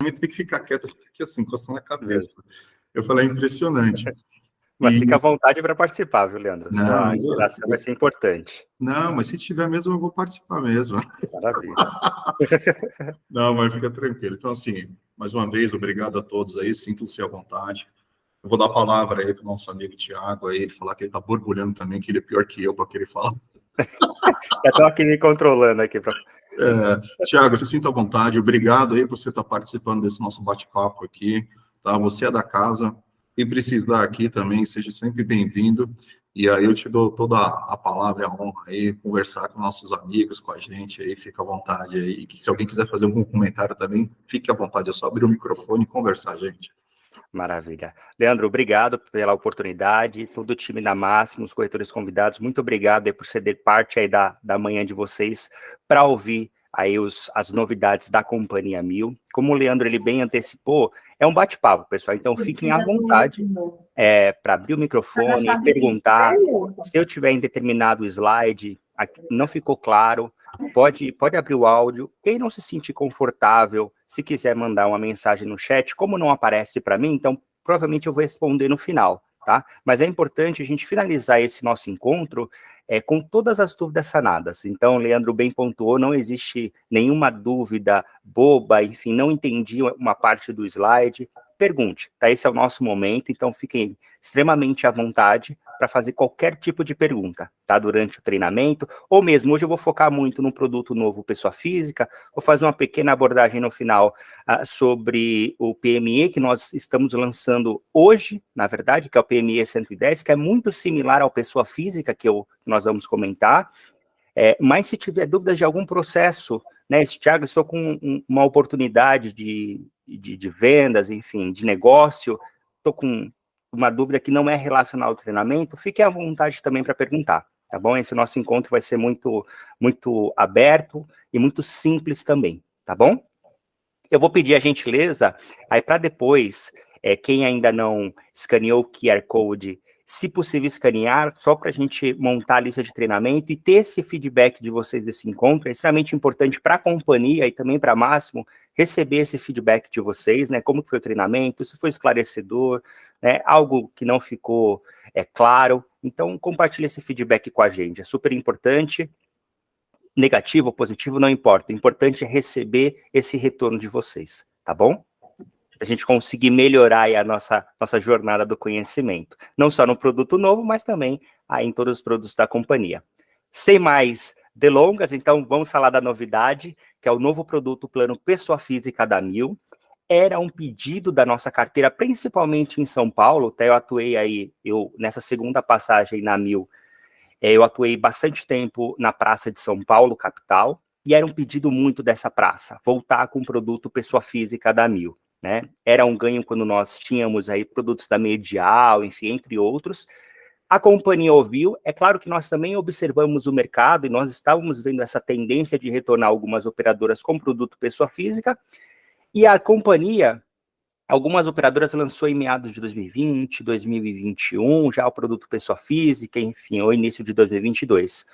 também tem que ficar quieto, aqui assim, encostando a cabeça. Eu falei, é impressionante. Mas fica à vontade para participar, viu, Leandro? Sua interação vai ser importante. Não, mas se tiver mesmo, eu vou participar mesmo. Maravilha. Não, mas fica tranquilo. Então, assim, mais uma vez, obrigado a todos aí, sintam-se à vontade. Eu vou dar a palavra aí para o nosso amigo Tiago, aí, ele falar que ele está borbulhando também, que ele é pior que eu para que ele fala. Já estou aqui me controlando aqui. Tiago, se sinta à vontade. Obrigado aí por você estar participando desse nosso bate-papo aqui. Tá? Você é da casa. E precisar aqui também, seja sempre bem-vindo. E aí eu te dou toda a palavra e a honra aí, conversar com nossos amigos, com a gente aí, fica à vontade aí. E se alguém quiser fazer algum comentário também, fique à vontade, é só abrir o microfone e conversar, gente. Maravilha. Leandro, obrigado pela oportunidade, todo o time da Máximo, os corretores convidados, muito obrigado aí por ceder parte aí da manhã de vocês para ouvir aí as novidades da Companhia 1000. Como o Leandro ele bem antecipou, é um bate-papo, pessoal, então fiquem à vontade para abrir o microfone, perguntar. Se eu tiver em determinado slide, não ficou claro, pode abrir o áudio. Quem não se sentir confortável, se quiser mandar uma mensagem no chat, como não aparece para mim, então provavelmente eu vou responder no final, tá? Mas é importante a gente finalizar esse nosso encontro com todas as dúvidas sanadas. Então, Leandro bem pontuou, não existe nenhuma dúvida boba, enfim, não entendi uma parte do slide, pergunte, tá? Esse é o nosso momento, então fiquem extremamente à vontade para fazer qualquer tipo de pergunta, tá? Durante o treinamento, ou mesmo, hoje eu vou focar muito num produto novo, pessoa física, vou fazer uma pequena abordagem no final sobre o PME, que nós estamos lançando hoje, na verdade, que é o PME 110, que é muito similar ao pessoa física, que nós vamos comentar, mas se tiver dúvidas de algum processo, né, Thiago, estou com uma oportunidade de vendas, enfim, de negócio, estou com uma dúvida que não é relacionada ao treinamento, fique à vontade também para perguntar, tá bom? Esse nosso encontro vai ser muito, muito aberto e muito simples também, tá bom? Eu vou pedir a gentileza, aí para depois, quem ainda não escaneou o QR Code, se possível escanear, só para a gente montar a lista de treinamento e ter esse feedback de vocês desse encontro, é extremamente importante para a companhia e também para a Máximo, receber esse feedback de vocês, né, como foi o treinamento, se foi esclarecedor, né, algo que não ficou claro, então compartilhe esse feedback com a gente, é super importante. Negativo ou positivo, não importa. O importante é receber esse retorno de vocês, tá bom? A gente conseguir melhorar aí a nossa jornada do conhecimento. Não só no produto novo, mas também aí em todos os produtos da companhia. Sem mais delongas, então vamos falar da novidade, que é o novo produto Plano Pessoa Física da 1000. Era um pedido da nossa carteira, principalmente em São Paulo, até eu atuei aí, nessa segunda passagem na 1000, eu atuei bastante tempo na Praça de São Paulo, capital, e era um pedido muito dessa praça, voltar com o produto pessoa física da 1000, né? Era um ganho quando nós tínhamos aí produtos da Medial, enfim, entre outros. A companhia ouviu, é claro que nós também observamos o mercado e nós estávamos vendo essa tendência de retornar algumas operadoras com produto pessoa física, e a companhia, algumas operadoras lançou em meados de 2020, 2021, já o produto pessoa física, enfim, ou início de 2022.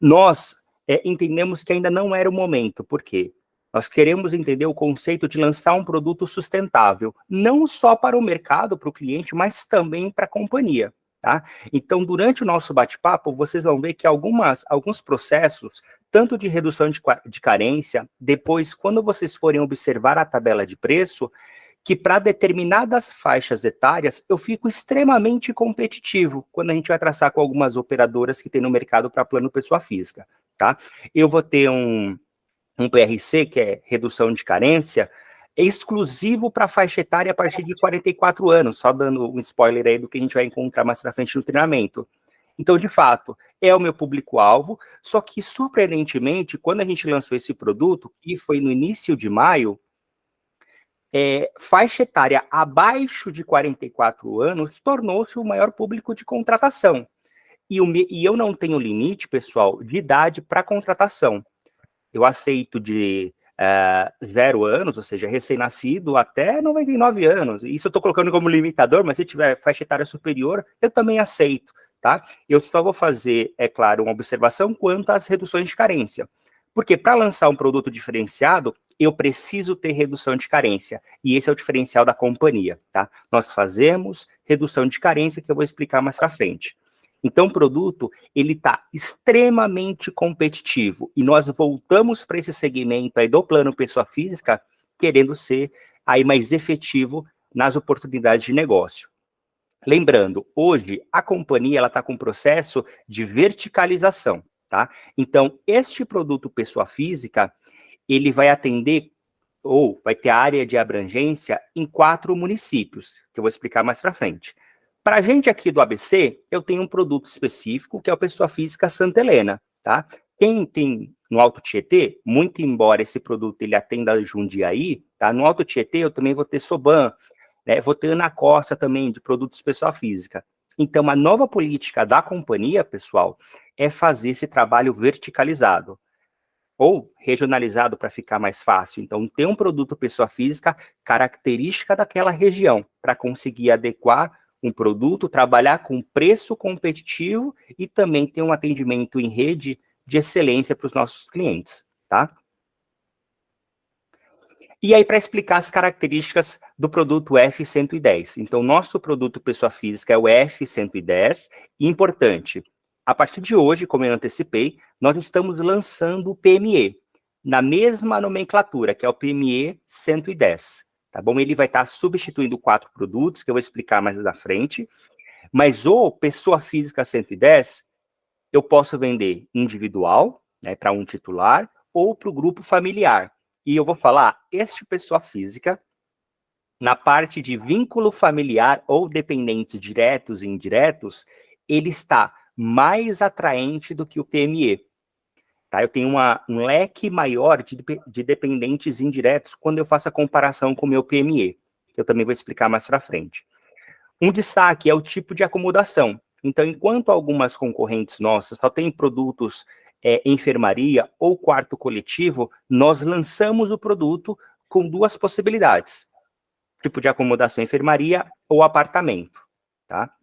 Nós entendemos que ainda não era o momento, por quê? Nós queremos entender o conceito de lançar um produto sustentável, não só para o mercado, para o cliente, mas também para a companhia, tá? Então, durante o nosso bate-papo, vocês vão ver que alguns processos, tanto de redução de carência, depois, quando vocês forem observar a tabela de preço, que para determinadas faixas etárias eu fico extremamente competitivo quando a gente vai traçar com algumas operadoras que tem no mercado para plano pessoa física, tá? Eu vou ter um PRC, que é redução de carência, exclusivo para faixa etária a partir de 44 anos, só dando um spoiler aí do que a gente vai encontrar mais para frente no treinamento. Então, de fato, é o meu público-alvo, só que, surpreendentemente, quando a gente lançou esse produto, que foi no início de maio, faixa etária abaixo de 44 anos tornou-se o maior público de contratação. E eu não tenho limite, pessoal, de idade para contratação. Eu aceito de 0 anos, ou seja, recém-nascido, até 99 anos. Isso eu estou colocando como limitador, mas se tiver faixa etária superior, eu também aceito, tá? Eu só vou fazer, é claro, uma observação quanto às reduções de carência. Porque para lançar um produto diferenciado, eu preciso ter redução de carência. E esse é o diferencial da companhia, tá? Nós fazemos redução de carência, que eu vou explicar mais para frente. Então, o produto, ele está extremamente competitivo. E nós voltamos para esse segmento aí do plano pessoa física, querendo ser aí mais efetivo nas oportunidades de negócio. Lembrando, hoje, a companhia está com um processo de verticalização, tá? Então, este produto pessoa física, ele vai atender, ou vai ter área de abrangência em 4 municípios, que eu vou explicar mais para frente. Para a gente aqui do ABC, eu tenho um produto específico, que é o Pessoa Física Santa Helena, tá? Quem tem no Alto Tietê, muito embora esse produto ele atenda Jundiaí, tá? No Alto Tietê eu também vou ter Soban, né? Vou ter Ana Costa também, de produtos pessoa física. Então, a nova política da companhia, pessoal, é fazer esse trabalho verticalizado, ou regionalizado para ficar mais fácil. Então, ter um produto pessoa física característica daquela região, para conseguir adequar um produto, trabalhar com preço competitivo e também ter um atendimento em rede de excelência para os nossos clientes, tá? E aí, para explicar as características do produto F110. Então, nosso produto pessoa física é o F110, e importante, a partir de hoje, como eu antecipei, nós estamos lançando o PME, na mesma nomenclatura, que é o PME 110, tá bom? Ele vai estar substituindo 4 produtos, que eu vou explicar mais na frente, mas o pessoa física 110, eu posso vender individual, né, para um titular, ou para o grupo familiar. E eu vou falar, este pessoa física, na parte de vínculo familiar ou dependentes diretos e indiretos, ele está mais atraente do que o PME. Tá? Eu tenho um leque maior de dependentes indiretos quando eu faço a comparação com o meu PME. Eu também vou explicar mais para frente. Um destaque é o tipo de acomodação. Então, enquanto algumas concorrentes nossas só têm produtos enfermaria ou quarto coletivo, nós lançamos o produto com 2 possibilidades. Tipo de acomodação enfermaria ou apartamento, tá?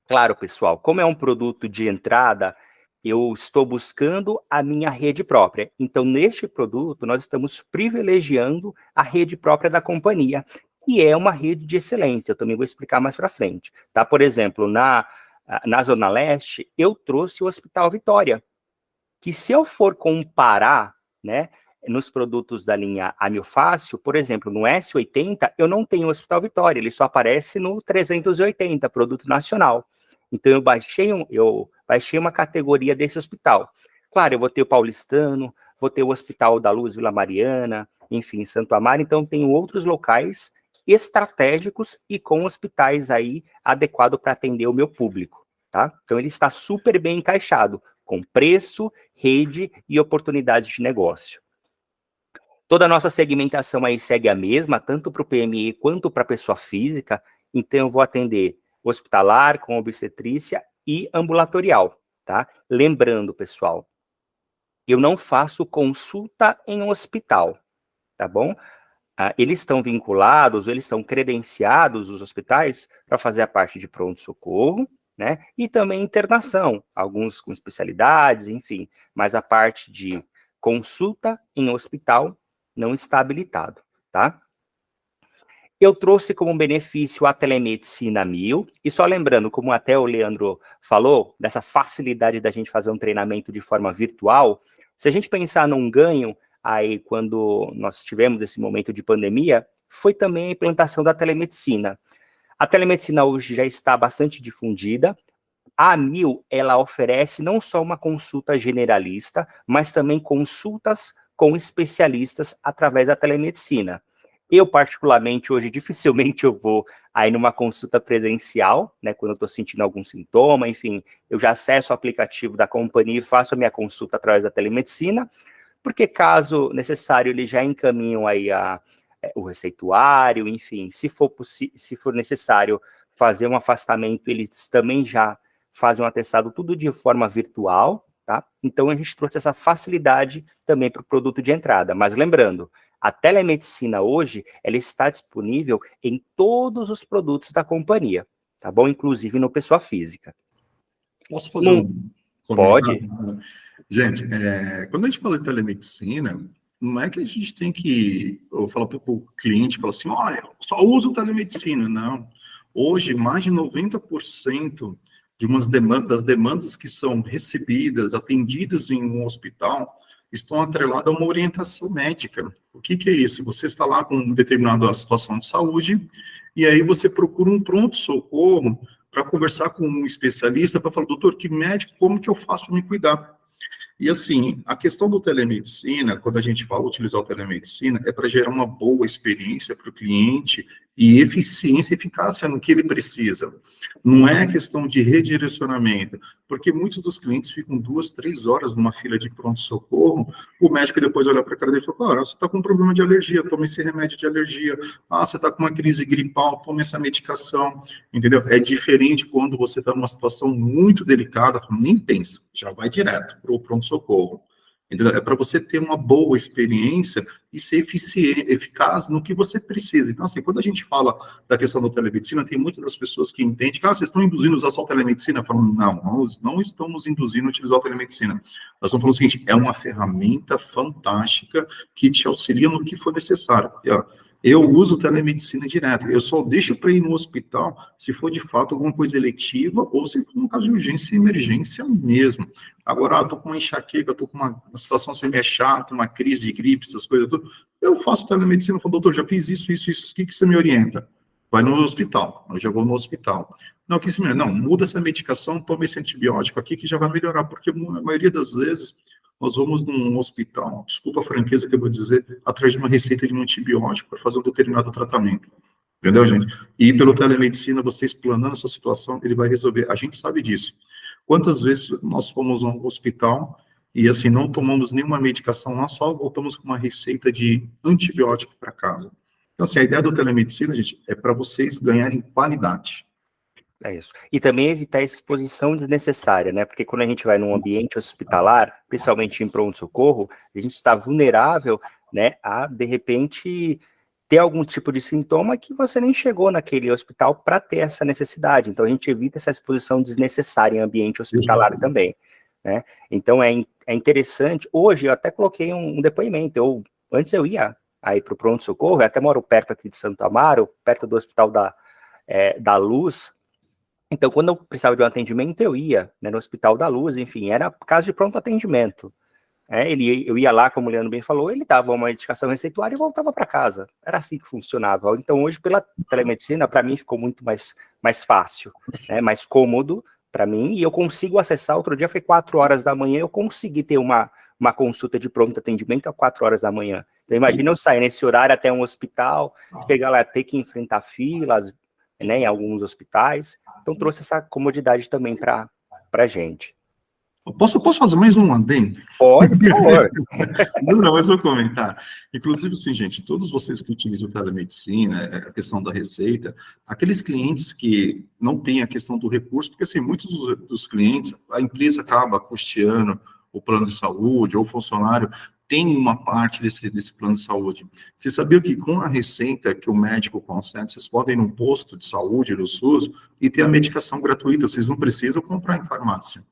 Claro, pessoal, como é um produto de entrada, eu estou buscando a minha rede própria. Então, neste produto, nós estamos privilegiando a rede própria da companhia, que é uma rede de excelência. Eu também vou explicar mais para frente, tá? Por exemplo, na Zona Leste, eu trouxe o Hospital Vitória, que se eu for comparar, né, nos produtos da linha Amilfácil, por exemplo, no S80, eu não tenho o Hospital Vitória, ele só aparece no 380, produto nacional. Então, eu baixei uma categoria desse hospital. Claro, eu vou ter o Paulistano, vou ter o Hospital da Luz Vila Mariana, enfim, Santo Amaro, então tenho outros locais estratégicos e com hospitais aí adequados para atender o meu público, tá? Então, ele está super bem encaixado, com preço, rede e oportunidades de negócio. Toda a nossa segmentação aí segue a mesma, tanto para o PME quanto para a pessoa física, então eu vou atender hospitalar, com obstetrícia e ambulatorial, tá? Lembrando, pessoal, eu não faço consulta em hospital, tá bom? Eles estão vinculados, eles são credenciados, os hospitais, para fazer a parte de pronto-socorro, né? E também internação, alguns com especialidades, enfim, mas a parte de consulta em hospital não está habilitado, tá? Eu trouxe como benefício a telemedicina 1000, e só lembrando, como até o Leandro falou, dessa facilidade da gente fazer um treinamento de forma virtual, se a gente pensar num ganho, aí quando nós tivemos esse momento de pandemia, foi também a implantação da telemedicina. A telemedicina hoje já está bastante difundida. A 1000, ela oferece não só uma consulta generalista, mas também consultas com especialistas através da telemedicina. Eu, particularmente, hoje, dificilmente eu vou aí numa consulta presencial, né, quando eu estou sentindo algum sintoma, enfim, eu já acesso o aplicativo da companhia e faço a minha consulta através da telemedicina, porque caso necessário, eles já encaminham aí o receituário, enfim, se for necessário fazer um afastamento, eles também já fazem um atestado tudo de forma virtual, tá? Então, a gente trouxe essa facilidade também para o produto de entrada. Mas lembrando, a telemedicina hoje, ela está disponível em todos os produtos da companhia, tá bom? Inclusive no pessoa física. Posso fazer um comentário? Pode. Gente, quando a gente fala de telemedicina, não é que a gente tem que, eu falo para o cliente, falo assim, olha, só usa o telemedicina, não. Hoje, mais de 90% de das demandas que são recebidas, atendidas em um hospital, estão atreladas a uma orientação médica. O que é isso? Você está lá com uma determinada situação de saúde, e aí você procura um pronto-socorro para conversar com um especialista, para falar, doutor, que médico, como que eu faço para me cuidar? E assim, a questão do telemedicina, quando a gente fala utilizar o telemedicina, é para gerar uma boa experiência para o cliente e eficiência e eficácia no que ele precisa. Não é questão de redirecionamento, porque muitos dos clientes ficam 2, 3 horas numa fila de pronto-socorro, o médico depois olha para a cara dele e fala, cara, você está com um problema de alergia, toma esse remédio de alergia. Ah, você está com uma crise gripal, toma essa medicação, entendeu? É diferente quando você está numa situação muito delicada, nem pensa, já vai direto para o pronto-socorro. Entendeu? É para você ter uma boa experiência e ser eficiente, eficaz no que você precisa. Então, assim, quando a gente fala da questão da telemedicina, tem muitas das pessoas que entendem que, vocês estão induzindo a usar só a telemedicina? Falando, não, nós não estamos induzindo a utilizar a telemedicina. Nós estamos falando o seguinte, é uma ferramenta fantástica que te auxilia no que for necessário. Eu uso telemedicina direto. Eu só deixo para ir no hospital se for de fato alguma coisa eletiva ou se for um caso de urgência e emergência mesmo. Agora, estou com uma enxaqueca, estou com uma situação assim meio chata, uma crise de gripe, essas coisas tudo. Eu faço telemedicina, falo, doutor, já fiz isso, o que você me orienta? Vai no hospital. Eu já vou no hospital. Não, que se não, muda essa medicação, toma esse antibiótico aqui que já vai melhorar, porque a maioria das vezes nós vamos num hospital, desculpa a franqueza que eu vou dizer, atrás de uma receita de um antibiótico para fazer um determinado tratamento. Entendeu, gente? E pelo telemedicina, você explanando essa situação, ele vai resolver. A gente sabe disso. Quantas vezes nós fomos a um hospital e, assim, não tomamos nenhuma medicação lá, só voltamos com uma receita de antibiótico para casa. Então, assim, a ideia do telemedicina, gente, é para vocês ganharem qualidade. É isso. E também evitar a exposição desnecessária, né? Porque quando a gente vai num ambiente hospitalar, principalmente em pronto-socorro, a gente está vulnerável, né, a, de repente, ter algum tipo de sintoma que você nem chegou naquele hospital para ter essa necessidade. Então, a gente evita essa exposição desnecessária em ambiente hospitalar também, né? Então, é interessante. Hoje, eu até coloquei um depoimento. Antes eu ia aí para o pronto-socorro, eu até moro perto aqui de Santo Amaro, perto do Hospital da Luz. Então, quando eu precisava de um atendimento, eu ia, né, no Hospital da Luz, enfim, era caso de pronto atendimento. Eu ia lá, como o Leandro bem falou, ele dava uma medicação receituária e voltava para casa. Era assim que funcionava. Então, hoje, pela telemedicina, para mim, ficou muito mais fácil, né, mais cômodo para mim, e eu consigo acessar. Outro dia foi 4 horas da manhã, eu consegui ter uma consulta de pronto atendimento às 4 horas da manhã. Então, imagina eu sair nesse horário até um hospital, chegar lá, ter que enfrentar filas, né, em alguns hospitais. Então, trouxe essa comodidade também para a gente. Posso fazer mais um adendo? Pode, por favor. Não, mas vou comentar. Inclusive, sim, gente, todos vocês que utilizam telemedicina, a questão da receita, aqueles clientes que não têm a questão do recurso, porque, assim, muitos dos clientes, a empresa acaba custeando o plano de saúde, ou o funcionário tem uma parte desse plano de saúde. Você sabia que com a receita que o médico concede, vocês podem ir num posto de saúde do SUS e ter a medicação gratuita, vocês não precisam comprar em farmácia.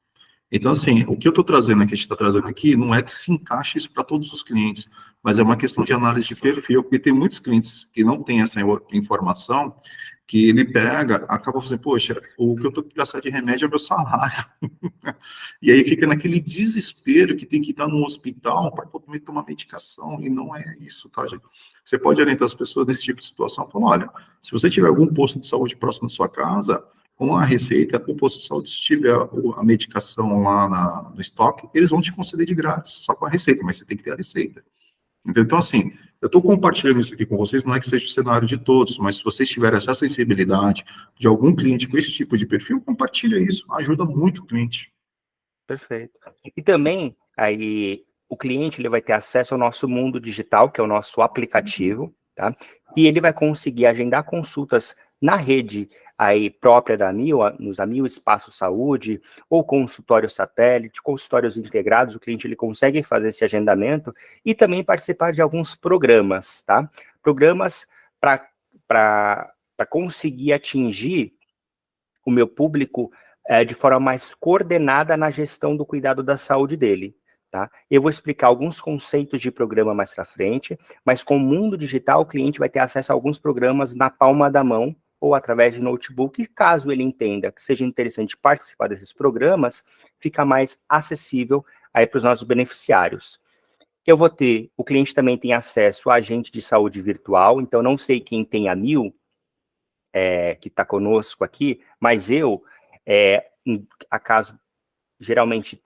Então, assim, o que eu estou trazendo aqui, a gente está trazendo aqui, não é que se encaixe isso para todos os clientes, mas é uma questão de análise de perfil, porque tem muitos clientes que não têm essa informação, que ele pega, acaba fazendo, poxa, o que eu estou gastando de remédio é o meu salário. E aí fica naquele desespero que tem que estar no hospital para poder tomar medicação, e não é isso, tá, gente? Você pode orientar as pessoas nesse tipo de situação, falando, olha, se você tiver algum posto de saúde próximo da sua casa, com a receita, o posto de saúde, se tiver a medicação lá no estoque, eles vão te conceder de grátis, só com a receita, mas você tem que ter a receita. Então, assim, eu estou compartilhando isso aqui com vocês, não é que seja o cenário de todos, mas se vocês tiverem essa sensibilidade de algum cliente com esse tipo de perfil, compartilha isso, ajuda muito o cliente. Perfeito. E também, aí, o cliente ele vai ter acesso ao nosso mundo digital, que é o nosso aplicativo, tá? E ele vai conseguir agendar consultas na rede aí própria da AMIL, nos AMIL Espaço Saúde, ou consultório satélite, consultórios integrados, o cliente ele consegue fazer esse agendamento e também participar de alguns programas, tá? Programas para conseguir atingir o meu público de forma mais coordenada na gestão do cuidado da saúde dele. tá? Eu vou explicar alguns conceitos de programa mais para frente, mas com o mundo digital, o cliente vai ter acesso a alguns programas na palma da mão ou através de notebook, e caso ele entenda que seja interessante participar desses programas, fica mais acessível aí para os nossos beneficiários. O cliente também tem acesso a agente de saúde virtual, então não sei quem tem a Mil, que está conosco aqui, mas geralmente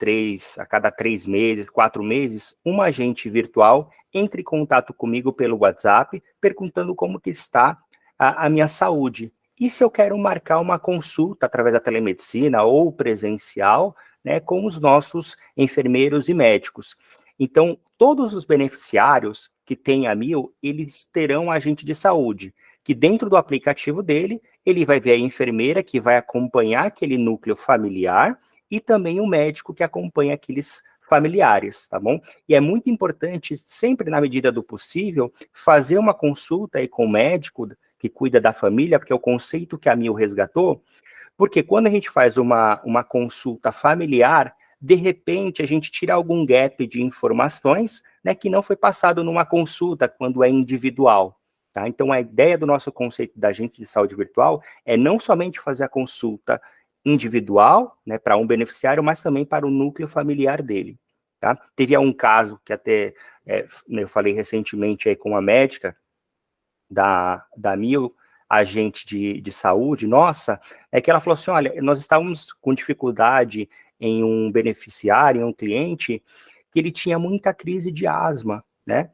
a cada 3 meses, 4 meses, um agente virtual entre em contato comigo pelo WhatsApp, perguntando como que está a minha saúde. E se eu quero marcar uma consulta através da telemedicina ou presencial, né, com os nossos enfermeiros e médicos. Então, todos os beneficiários que têm a Mil, eles terão um agente de saúde, que dentro do aplicativo dele, ele vai ver a enfermeira que vai acompanhar aquele núcleo familiar, e também o médico que acompanha aqueles familiares, tá bom? E é muito importante, sempre na medida do possível, fazer uma consulta aí com o médico que cuida da família, porque é o conceito que a Mil resgatou, porque quando a gente faz uma consulta familiar, de repente a gente tira algum gap de informações, né, que não foi passado numa consulta quando é individual, tá? Então a ideia do nosso conceito da agente de saúde virtual é não somente fazer a consulta individual, né, para um beneficiário, mas também para o núcleo familiar dele, tá? Teve um caso que até eu falei recentemente aí com uma médica da Mil, agente de saúde, nossa, que ela falou assim, olha, nós estávamos com dificuldade em um beneficiário, em um cliente, que ele tinha muita crise de asma, né?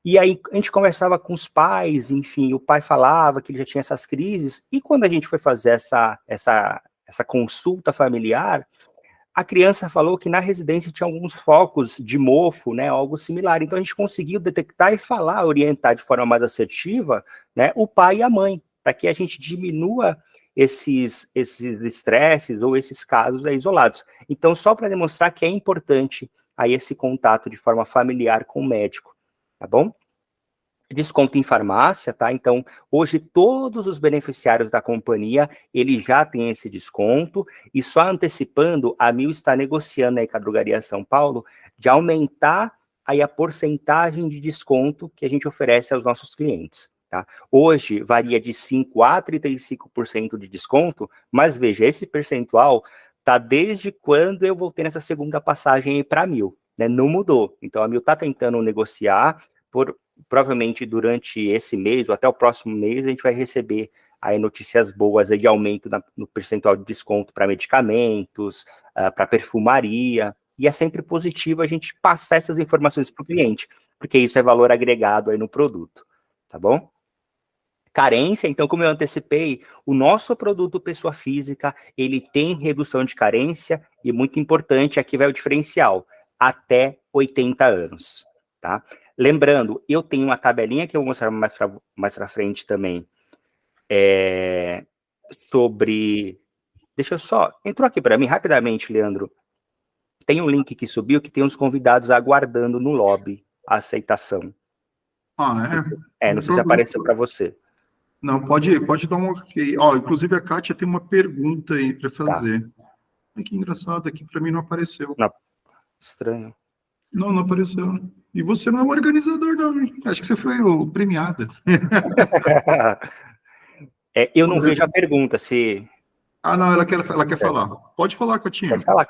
E aí a gente conversava com os pais, enfim, o pai falava que ele já tinha essas crises, e quando a gente foi fazer essa consulta familiar, a criança falou que na residência tinha alguns focos de mofo, né, algo similar. Então a gente conseguiu detectar e falar, orientar de forma mais assertiva, né, o pai e a mãe, para que a gente diminua esses estresses ou esses casos isolados. Então, só para demonstrar que é importante aí esse contato de forma familiar com o médico, tá bom? Desconto em farmácia, tá? Então, hoje todos os beneficiários da companhia, ele já tem esse desconto, e só antecipando, a Mil está negociando aí com a Drogaria São Paulo de aumentar aí a porcentagem de desconto que a gente oferece aos nossos clientes, tá? Hoje varia de 5% a 35% de desconto, mas veja, esse percentual tá desde quando eu voltei nessa segunda passagem aí para a Mil, né? Não mudou. Então, a Mil está tentando negociar provavelmente durante esse mês ou até o próximo mês a gente vai receber aí notícias boas aí de aumento no percentual de desconto para medicamentos, para perfumaria, e é sempre positivo a gente passar essas informações para o cliente, porque isso é valor agregado aí no produto, tá bom? Carência, então, como eu antecipei, o nosso produto pessoa física, ele tem redução de carência, e muito importante, aqui vai o diferencial, até 80 anos, tá? Lembrando, eu tenho uma tabelinha que eu vou mostrar mais para frente também, sobre... Deixa eu só... Entrou aqui para mim rapidamente, Leandro. Tem um link que subiu que tem uns convidados aguardando no lobby a aceitação. Ah, é? Não sei se apareceu para você. Não, pode dar um ok. Ó, inclusive a Kátia tem uma pergunta aí para fazer. Tá. Ai, que engraçado, aqui para mim não apareceu. Não. Estranho. Não apareceu. E você não é um organizador, não, hein? Acho que você foi o premiado. Eu não vejo a pergunta, se... Ah, não, ela quer falar. Pode falar, Catinha. Pode falar.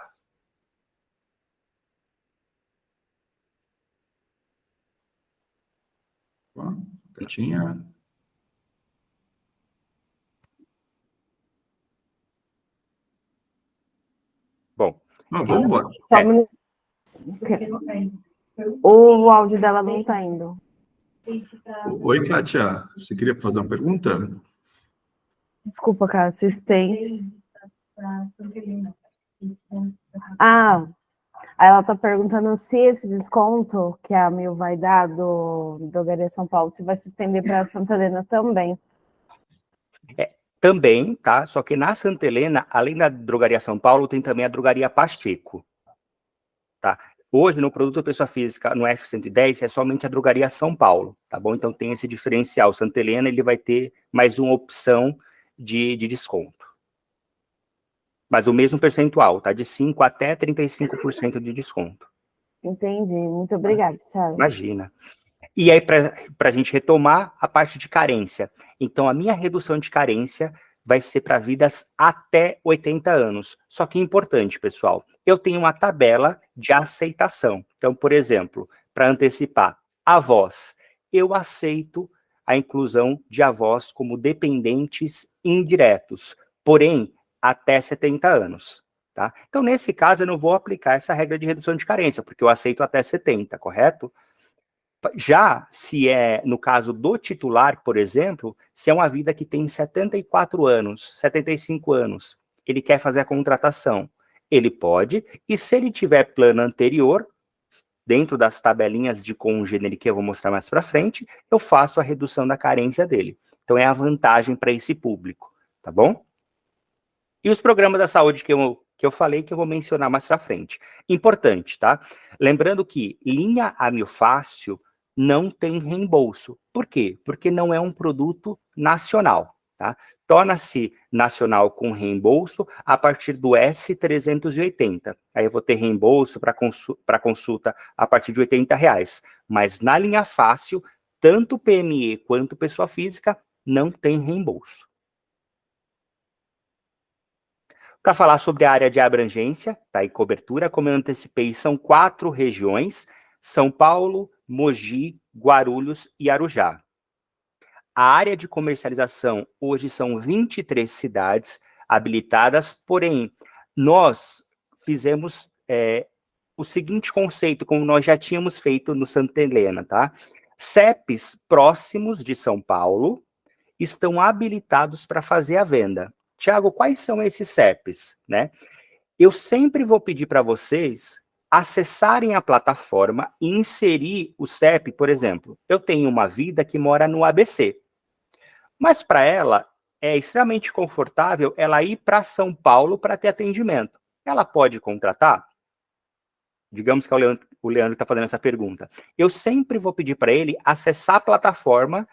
Catinha. Bom. Vamos embora. O áudio dela não está indo. Oi, Kátia. Você queria fazer uma pergunta? Desculpa, cara, assistente. Ah, ela está perguntando se esse desconto que a Mil vai dar do Drogaria São Paulo, se vai se estender para a Santa Helena também. Também, tá? Só que na Santa Helena, além da Drogaria São Paulo, tem também a Drogaria Pacheco, tá? Hoje, no produto pessoa física, no F110, é somente a Drogaria São Paulo, tá bom? Então tem esse diferencial. Santa Helena, ele vai ter mais uma opção de desconto. Mas o mesmo percentual, tá? De 5% até 35% de desconto. Entendi. Muito obrigada, Thiago. Imagina. E aí, para a gente retomar a parte de carência. Então, a minha redução de carência vai ser para vidas até 80 anos. Só que é importante, pessoal, eu tenho uma tabela de aceitação. Então, por exemplo, para antecipar, avós, eu aceito a inclusão de avós como dependentes indiretos, porém, até 70 anos. Tá? Então, nesse caso, eu não vou aplicar essa regra de redução de carência, porque eu aceito até 70, correto? Já se é, no caso do titular, por exemplo, se é uma vida que tem 74 anos, 75 anos, ele quer fazer a contratação, ele pode, e se ele tiver plano anterior, dentro das tabelinhas de congênere que eu vou mostrar mais para frente, eu faço a redução da carência dele. Então é a vantagem para esse público, tá bom? E os programas da saúde que eu falei, que eu vou mencionar mais para frente. Importante, tá? Lembrando que linha amiofácil não tem reembolso. Por quê? Porque não é um produto nacional, tá? Torna-se nacional com reembolso a partir do S380. Aí eu vou ter reembolso para consulta a partir de R$80. Mas na linha fácil, tanto PME quanto pessoa física não tem reembolso. Para falar sobre a área de abrangência, tá, e cobertura, como eu antecipei, são 4 regiões: São Paulo, Mogi, Guarulhos e Arujá. A área de comercialização hoje são 23 cidades habilitadas, porém, nós fizemos o seguinte conceito, como nós já tínhamos feito no Santa Helena, tá? CEPs próximos de São Paulo estão habilitados para fazer a venda. Tiago, quais são esses CEPs, né? Eu sempre vou pedir para vocês acessarem a plataforma e inserir o CEP, por exemplo. Eu tenho uma vida que mora no ABC, mas para ela é extremamente confortável ela ir para São Paulo para ter atendimento. Ela pode contratar? Digamos que é o Leandro que está fazendo essa pergunta. Eu sempre vou pedir para ele acessar a plataforma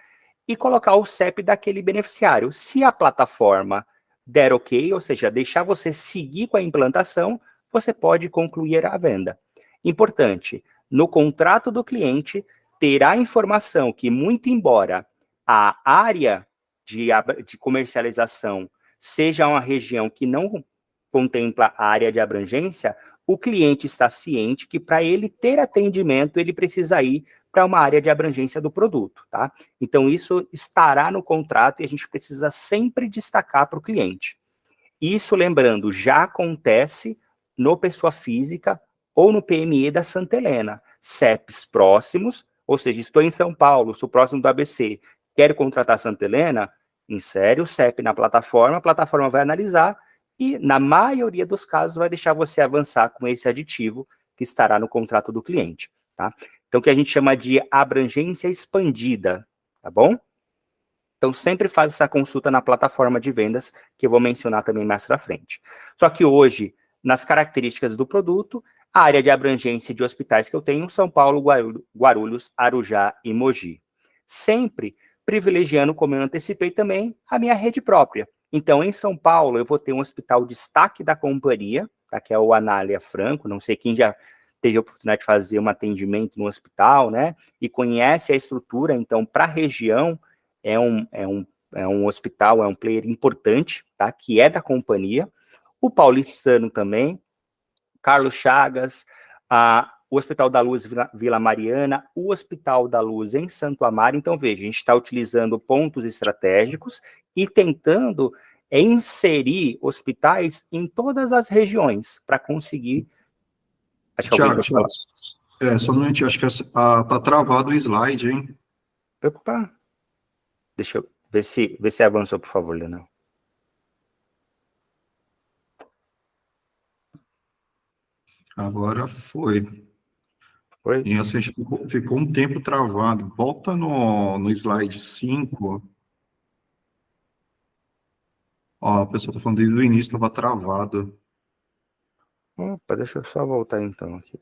e colocar o CEP daquele beneficiário. Se a plataforma der ok, ou seja, deixar você seguir com a implantação, você pode concluir a venda. Importante, no contrato do cliente, terá a informação que, muito embora a área de comercialização seja uma região que não contempla a área de abrangência, o cliente está ciente que para ele ter atendimento, ele precisa ir para uma área de abrangência do produto, tá? Então, isso estará no contrato e a gente precisa sempre destacar para o cliente. Isso, lembrando, já acontece no pessoa física ou no PME da Santa Helena. CEPs próximos, ou seja, estou em São Paulo, sou próximo do ABC, quero contratar Santa Helena, insere o CEP na plataforma, a plataforma vai analisar e, na maioria dos casos, vai deixar você avançar com esse aditivo que estará no contrato do cliente, tá? Então, que a gente chama de abrangência expandida, tá bom? Então, sempre faz essa consulta na plataforma de vendas, que eu vou mencionar também mais para frente. Só que hoje, nas características do produto, a área de abrangência de hospitais que eu tenho, São Paulo, Guarulhos, Arujá e Mogi. Sempre privilegiando, como eu antecipei também, a minha rede própria. Então, em São Paulo, eu vou ter um hospital destaque da companhia, tá, que é o Anália Franco, não sei quem já teve a oportunidade de fazer um atendimento no hospital, né, e conhece a estrutura. Então, para a região, é um hospital, é um player importante, tá, que é da companhia. O Paulistano também, Carlos Chagas, o Hospital da Luz Vila Mariana, o Hospital da Luz em Santo Amaro. Então, veja, a gente está utilizando pontos estratégicos e tentando inserir hospitais em todas as regiões para conseguir... Acho que Tiago, só um minutinho, acho que tá travado o slide, hein? Opa, deixa eu ver se avançou, por favor, Leonel. Agora foi. Foi? E assim, ficou um tempo travado. Volta no slide 5. Ó, a pessoa está falando desde o início, estava travado. Opa, deixa eu só voltar então aqui.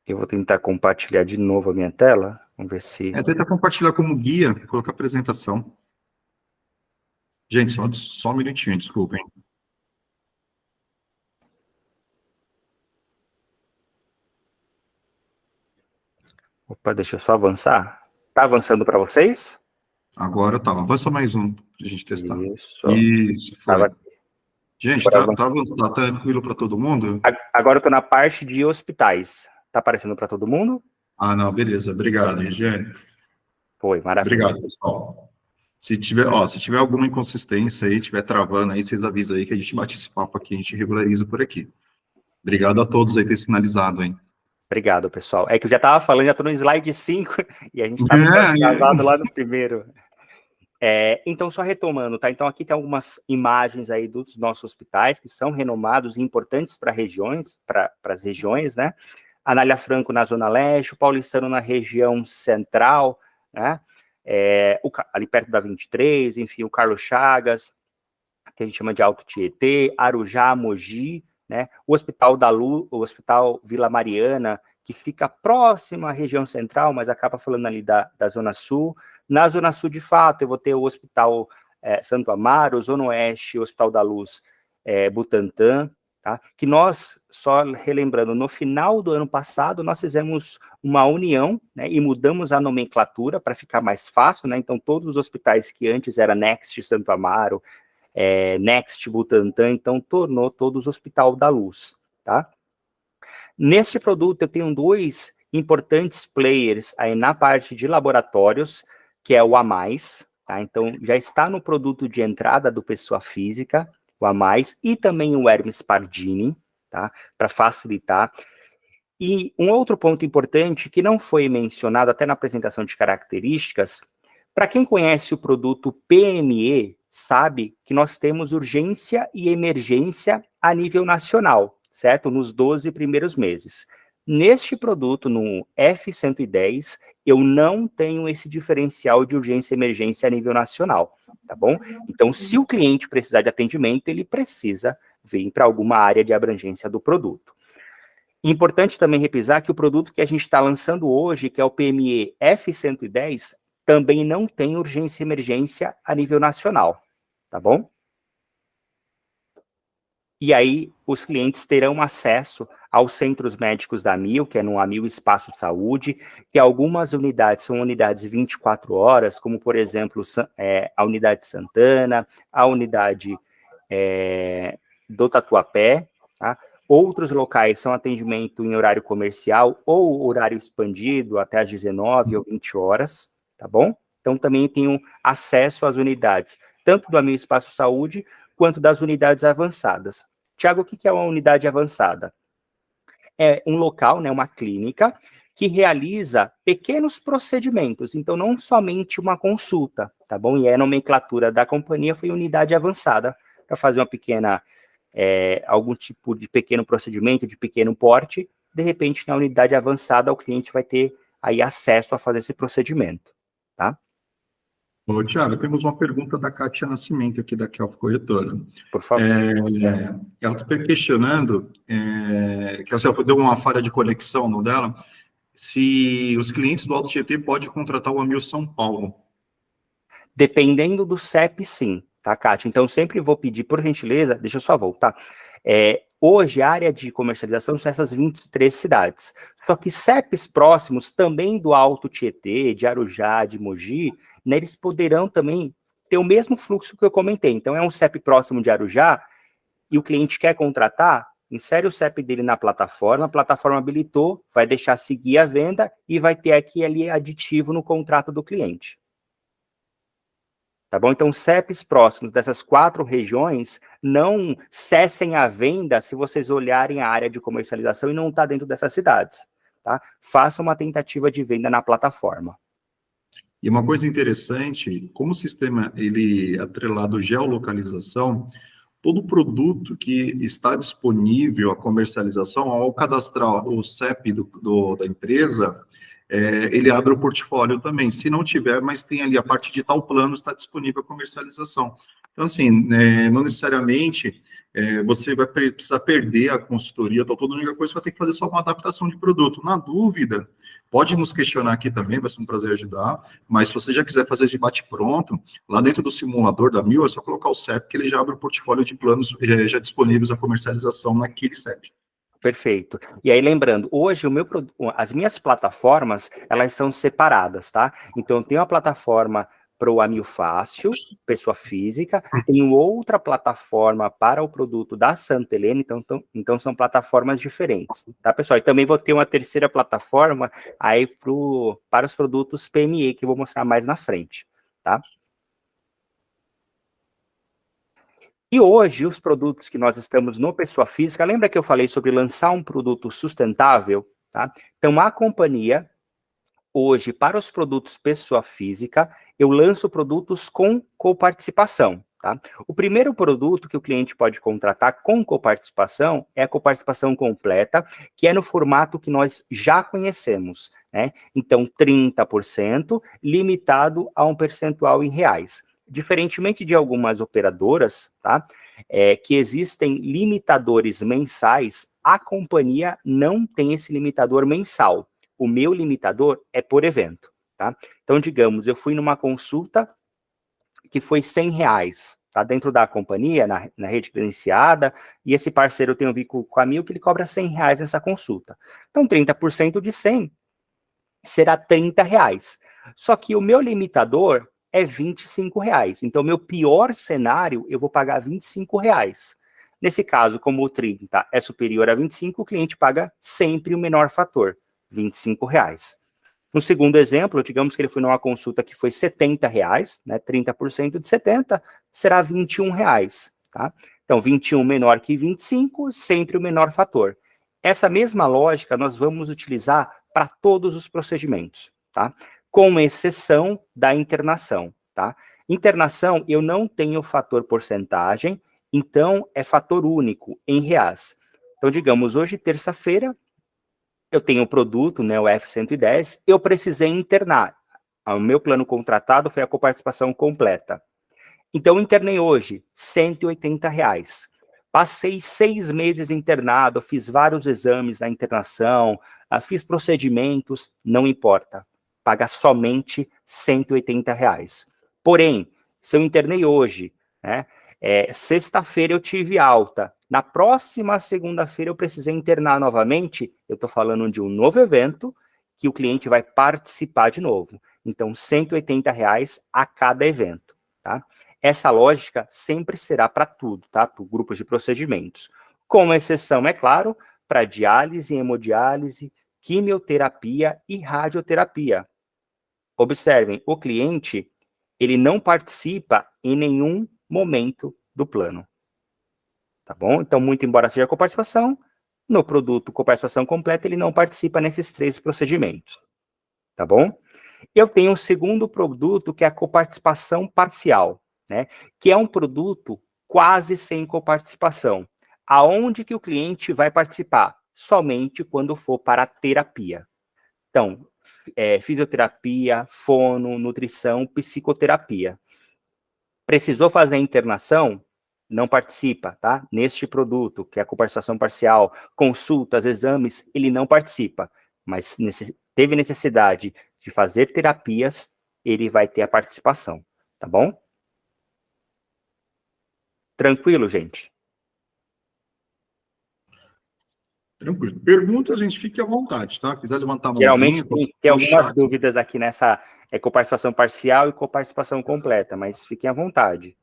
Eu vou tentar compartilhar de novo a minha tela. Vamos ver se... Tenta compartilhar como guia, colocar apresentação. Gente, só um minutinho, desculpem. Opa, deixa eu só avançar. Tá avançando para vocês? Agora tá. Avança mais um pra gente testar. Isso. Isso, foi. Tava- Gente, Agora tá tranquilo para todo mundo? Agora eu tô na parte de hospitais. Tá aparecendo para todo mundo? Ah, não, beleza. Obrigado, Regiane. Foi, maravilha. Obrigado, pessoal. Se tiver alguma inconsistência aí, tiver travando aí, vocês avisam aí que a gente bate esse papo aqui, a gente regulariza por aqui. Obrigado a todos aí por ter sinalizado, hein? Obrigado, pessoal. É que eu já estava falando, já estou no slide 5 e a gente estava gravado lá no primeiro. Então, só retomando, tá? Então, aqui tem algumas imagens aí dos nossos hospitais que são renomados e importantes para as regiões, né? Anália Franco na Zona Leste, o Paulistano na região central, né? Ali perto da 23, enfim, o Carlos Chagas, que a gente chama de Alto Tietê, Arujá, Mogi, né? O Hospital da Luz, o Hospital Vila Mariana, que fica próximo à região central, mas acaba falando ali da Zona Sul. Na Zona Sul, de fato, eu vou ter o Hospital Santo Amaro, Zona Oeste, o Hospital da Luz, Butantã, tá? Que nós, só relembrando, no final do ano passado, nós fizemos uma união, né, e mudamos a nomenclatura para ficar mais fácil, né? Então, todos os hospitais que antes era Next Santo Amaro, Next Butantã, então tornou todos Hospital da Luz, tá? Neste produto eu tenho dois importantes players aí na parte de laboratórios, que é o A+, tá? Então já está no produto de entrada do Pessoa Física, o A+, e também o Hermes Pardini, tá? Para facilitar. E um outro ponto importante que não foi mencionado até na apresentação de características, para quem conhece o produto PME, sabe que nós temos urgência e emergência a nível nacional, certo? Nos 12 primeiros meses. Neste produto, no F110, eu não tenho esse diferencial de urgência e emergência a nível nacional, tá bom? Então, se o cliente precisar de atendimento, ele precisa vir para alguma área de abrangência do produto. Importante também repisar que o produto que a gente está lançando hoje, que é o PME F110, também não tem urgência e emergência a nível nacional, tá bom? E aí, os clientes terão acesso aos centros médicos da AMIL, que é no AMIL Espaço Saúde, que algumas unidades são unidades 24 horas, como, por exemplo, a unidade Santana, a unidade do Tatuapé, tá? Outros locais são atendimento em horário comercial ou horário expandido até às 19 ou 20 horas, tá bom? Então, também tenho acesso às unidades, tanto do AMIL Espaço Saúde, quanto das unidades avançadas. Tiago, o que é uma unidade avançada? É um local, né, uma clínica, que realiza pequenos procedimentos, então não somente uma consulta, tá bom? E a nomenclatura da companhia foi unidade avançada, para fazer uma pequena, algum tipo de pequeno procedimento, de pequeno porte, de repente, na unidade avançada, o cliente vai ter aí acesso a fazer esse procedimento, tá? Ô, Thiago, temos uma pergunta da Kátia Nascimento, aqui da Kelf Corretora. Por favor. Ela está questionando, que ela deu uma falha de conexão no dela, se os clientes do Alto Tietê podem contratar o AMIL São Paulo. Dependendo do CEP, sim, tá, Kátia? Então, sempre vou pedir, por gentileza, deixa eu só voltar. Hoje, a área de comercialização são essas 23 cidades. Só que CEPs próximos, também do Alto Tietê, de Arujá, de Mogi, né, eles poderão também ter o mesmo fluxo que eu comentei. Então, é um CEP próximo de Arujá, e o cliente quer contratar, insere o CEP dele na plataforma, a plataforma habilitou, vai deixar seguir a venda e vai ter aquele aditivo no contrato do cliente. Tá bom? Então, CEPs próximos dessas 4 regiões não cessem a venda se vocês olharem a área de comercialização e não está dentro dessas cidades, tá? Faça uma tentativa de venda na plataforma. E uma coisa interessante, como o sistema ele é atrelado à geolocalização, todo produto que está disponível à comercialização, ao cadastrar o CEP da empresa, ele abre o portfólio também. Se não tiver, mas tem ali, a partir de tal plano está disponível a comercialização. Então, assim, não necessariamente você vai precisar perder a consultoria, toda a única coisa, você vai ter que fazer só uma adaptação de produto. Na dúvida, pode nos questionar aqui também, vai ser um prazer ajudar, mas se você já quiser fazer de bate-pronto, lá dentro do simulador da AMIL, é só colocar o CEP, que ele já abre o portfólio de planos já disponíveis à comercialização naquele CEP. Perfeito. E aí, lembrando, hoje as minhas plataformas, elas são separadas, tá? Então, eu tenho uma plataforma para o Amil Fácil, pessoa física, tenho outra plataforma para o produto da Santa Helena, então são plataformas diferentes, tá, pessoal? E também vou ter uma terceira plataforma aí para os produtos PME, que eu vou mostrar mais na frente, tá? E hoje, os produtos que nós estamos no Pessoa Física, lembra que eu falei sobre lançar um produto sustentável? Tá? Então, a companhia, hoje, para os produtos Pessoa Física, eu lanço produtos com coparticipação. Tá? O primeiro produto que o cliente pode contratar com coparticipação é a coparticipação completa, que é no formato que nós já conhecemos. Né? Então, 30%, limitado a um percentual em reais. Diferentemente de algumas operadoras, tá, que existem limitadores mensais, a companhia não tem esse limitador mensal. O meu limitador é por evento, tá? Então, digamos, eu fui numa consulta que foi R$100, tá? Dentro da companhia, na rede credenciada, e esse parceiro tem um vínculo com a Mil que ele cobra R$100 nessa consulta. Então, 30% de 100 será R$30. Só que o meu limitador é R$25. Então, meu pior cenário, eu vou pagar R$25. Nesse caso, como o 30 é superior a 25, o cliente paga sempre o menor fator, R$25. No segundo exemplo, digamos que ele foi numa consulta que foi R$70, né, 30% de 70 será R$21, tá? Então, 21 menor que 25, sempre o menor fator. Essa mesma lógica nós vamos utilizar para todos os procedimentos, tá? Com exceção da internação, tá? Internação, eu não tenho fator porcentagem, então é fator único, em reais. Então, digamos, hoje, terça-feira, eu tenho o produto, né, o F110, eu precisei internar. O meu plano contratado foi a coparticipação completa. Então, eu internei hoje, R$180. Passei 6 meses internado, fiz vários exames na internação, fiz procedimentos, não importa. Paga somente R$180. Porém, se eu internei hoje, né, sexta-feira eu tive alta, na próxima segunda-feira eu precisei internar novamente, eu estou falando de um novo evento que o cliente vai participar de novo. Então, R$180 a cada evento, tá? Essa lógica sempre será para tudo, tá? Para grupos de procedimentos. Com exceção, é claro, para diálise, hemodiálise, quimioterapia e radioterapia. Observem, o cliente, ele não participa em nenhum momento do plano. Tá bom? Então, muito embora seja coparticipação, no produto coparticipação completa, ele não participa nesses 3 procedimentos. Tá bom? Eu tenho um segundo produto, que é a coparticipação parcial, né? Que é um produto quase sem coparticipação. Aonde que o cliente vai participar? Somente quando for para a terapia. Então, fisioterapia, fono, nutrição, psicoterapia. Precisou fazer a internação? Não participa, tá? Neste produto, que é a coparticipação parcial, consultas, exames, ele não participa. Mas teve necessidade de fazer terapias, ele vai ter a participação, tá bom? Tranquilo, gente? Tranquilo. Perguntas, gente, fique à vontade, tá? Quiser levantar a mãozinha... Geralmente tem algumas dúvidas aqui nessa coparticipação parcial e coparticipação completa, mas fiquem à vontade.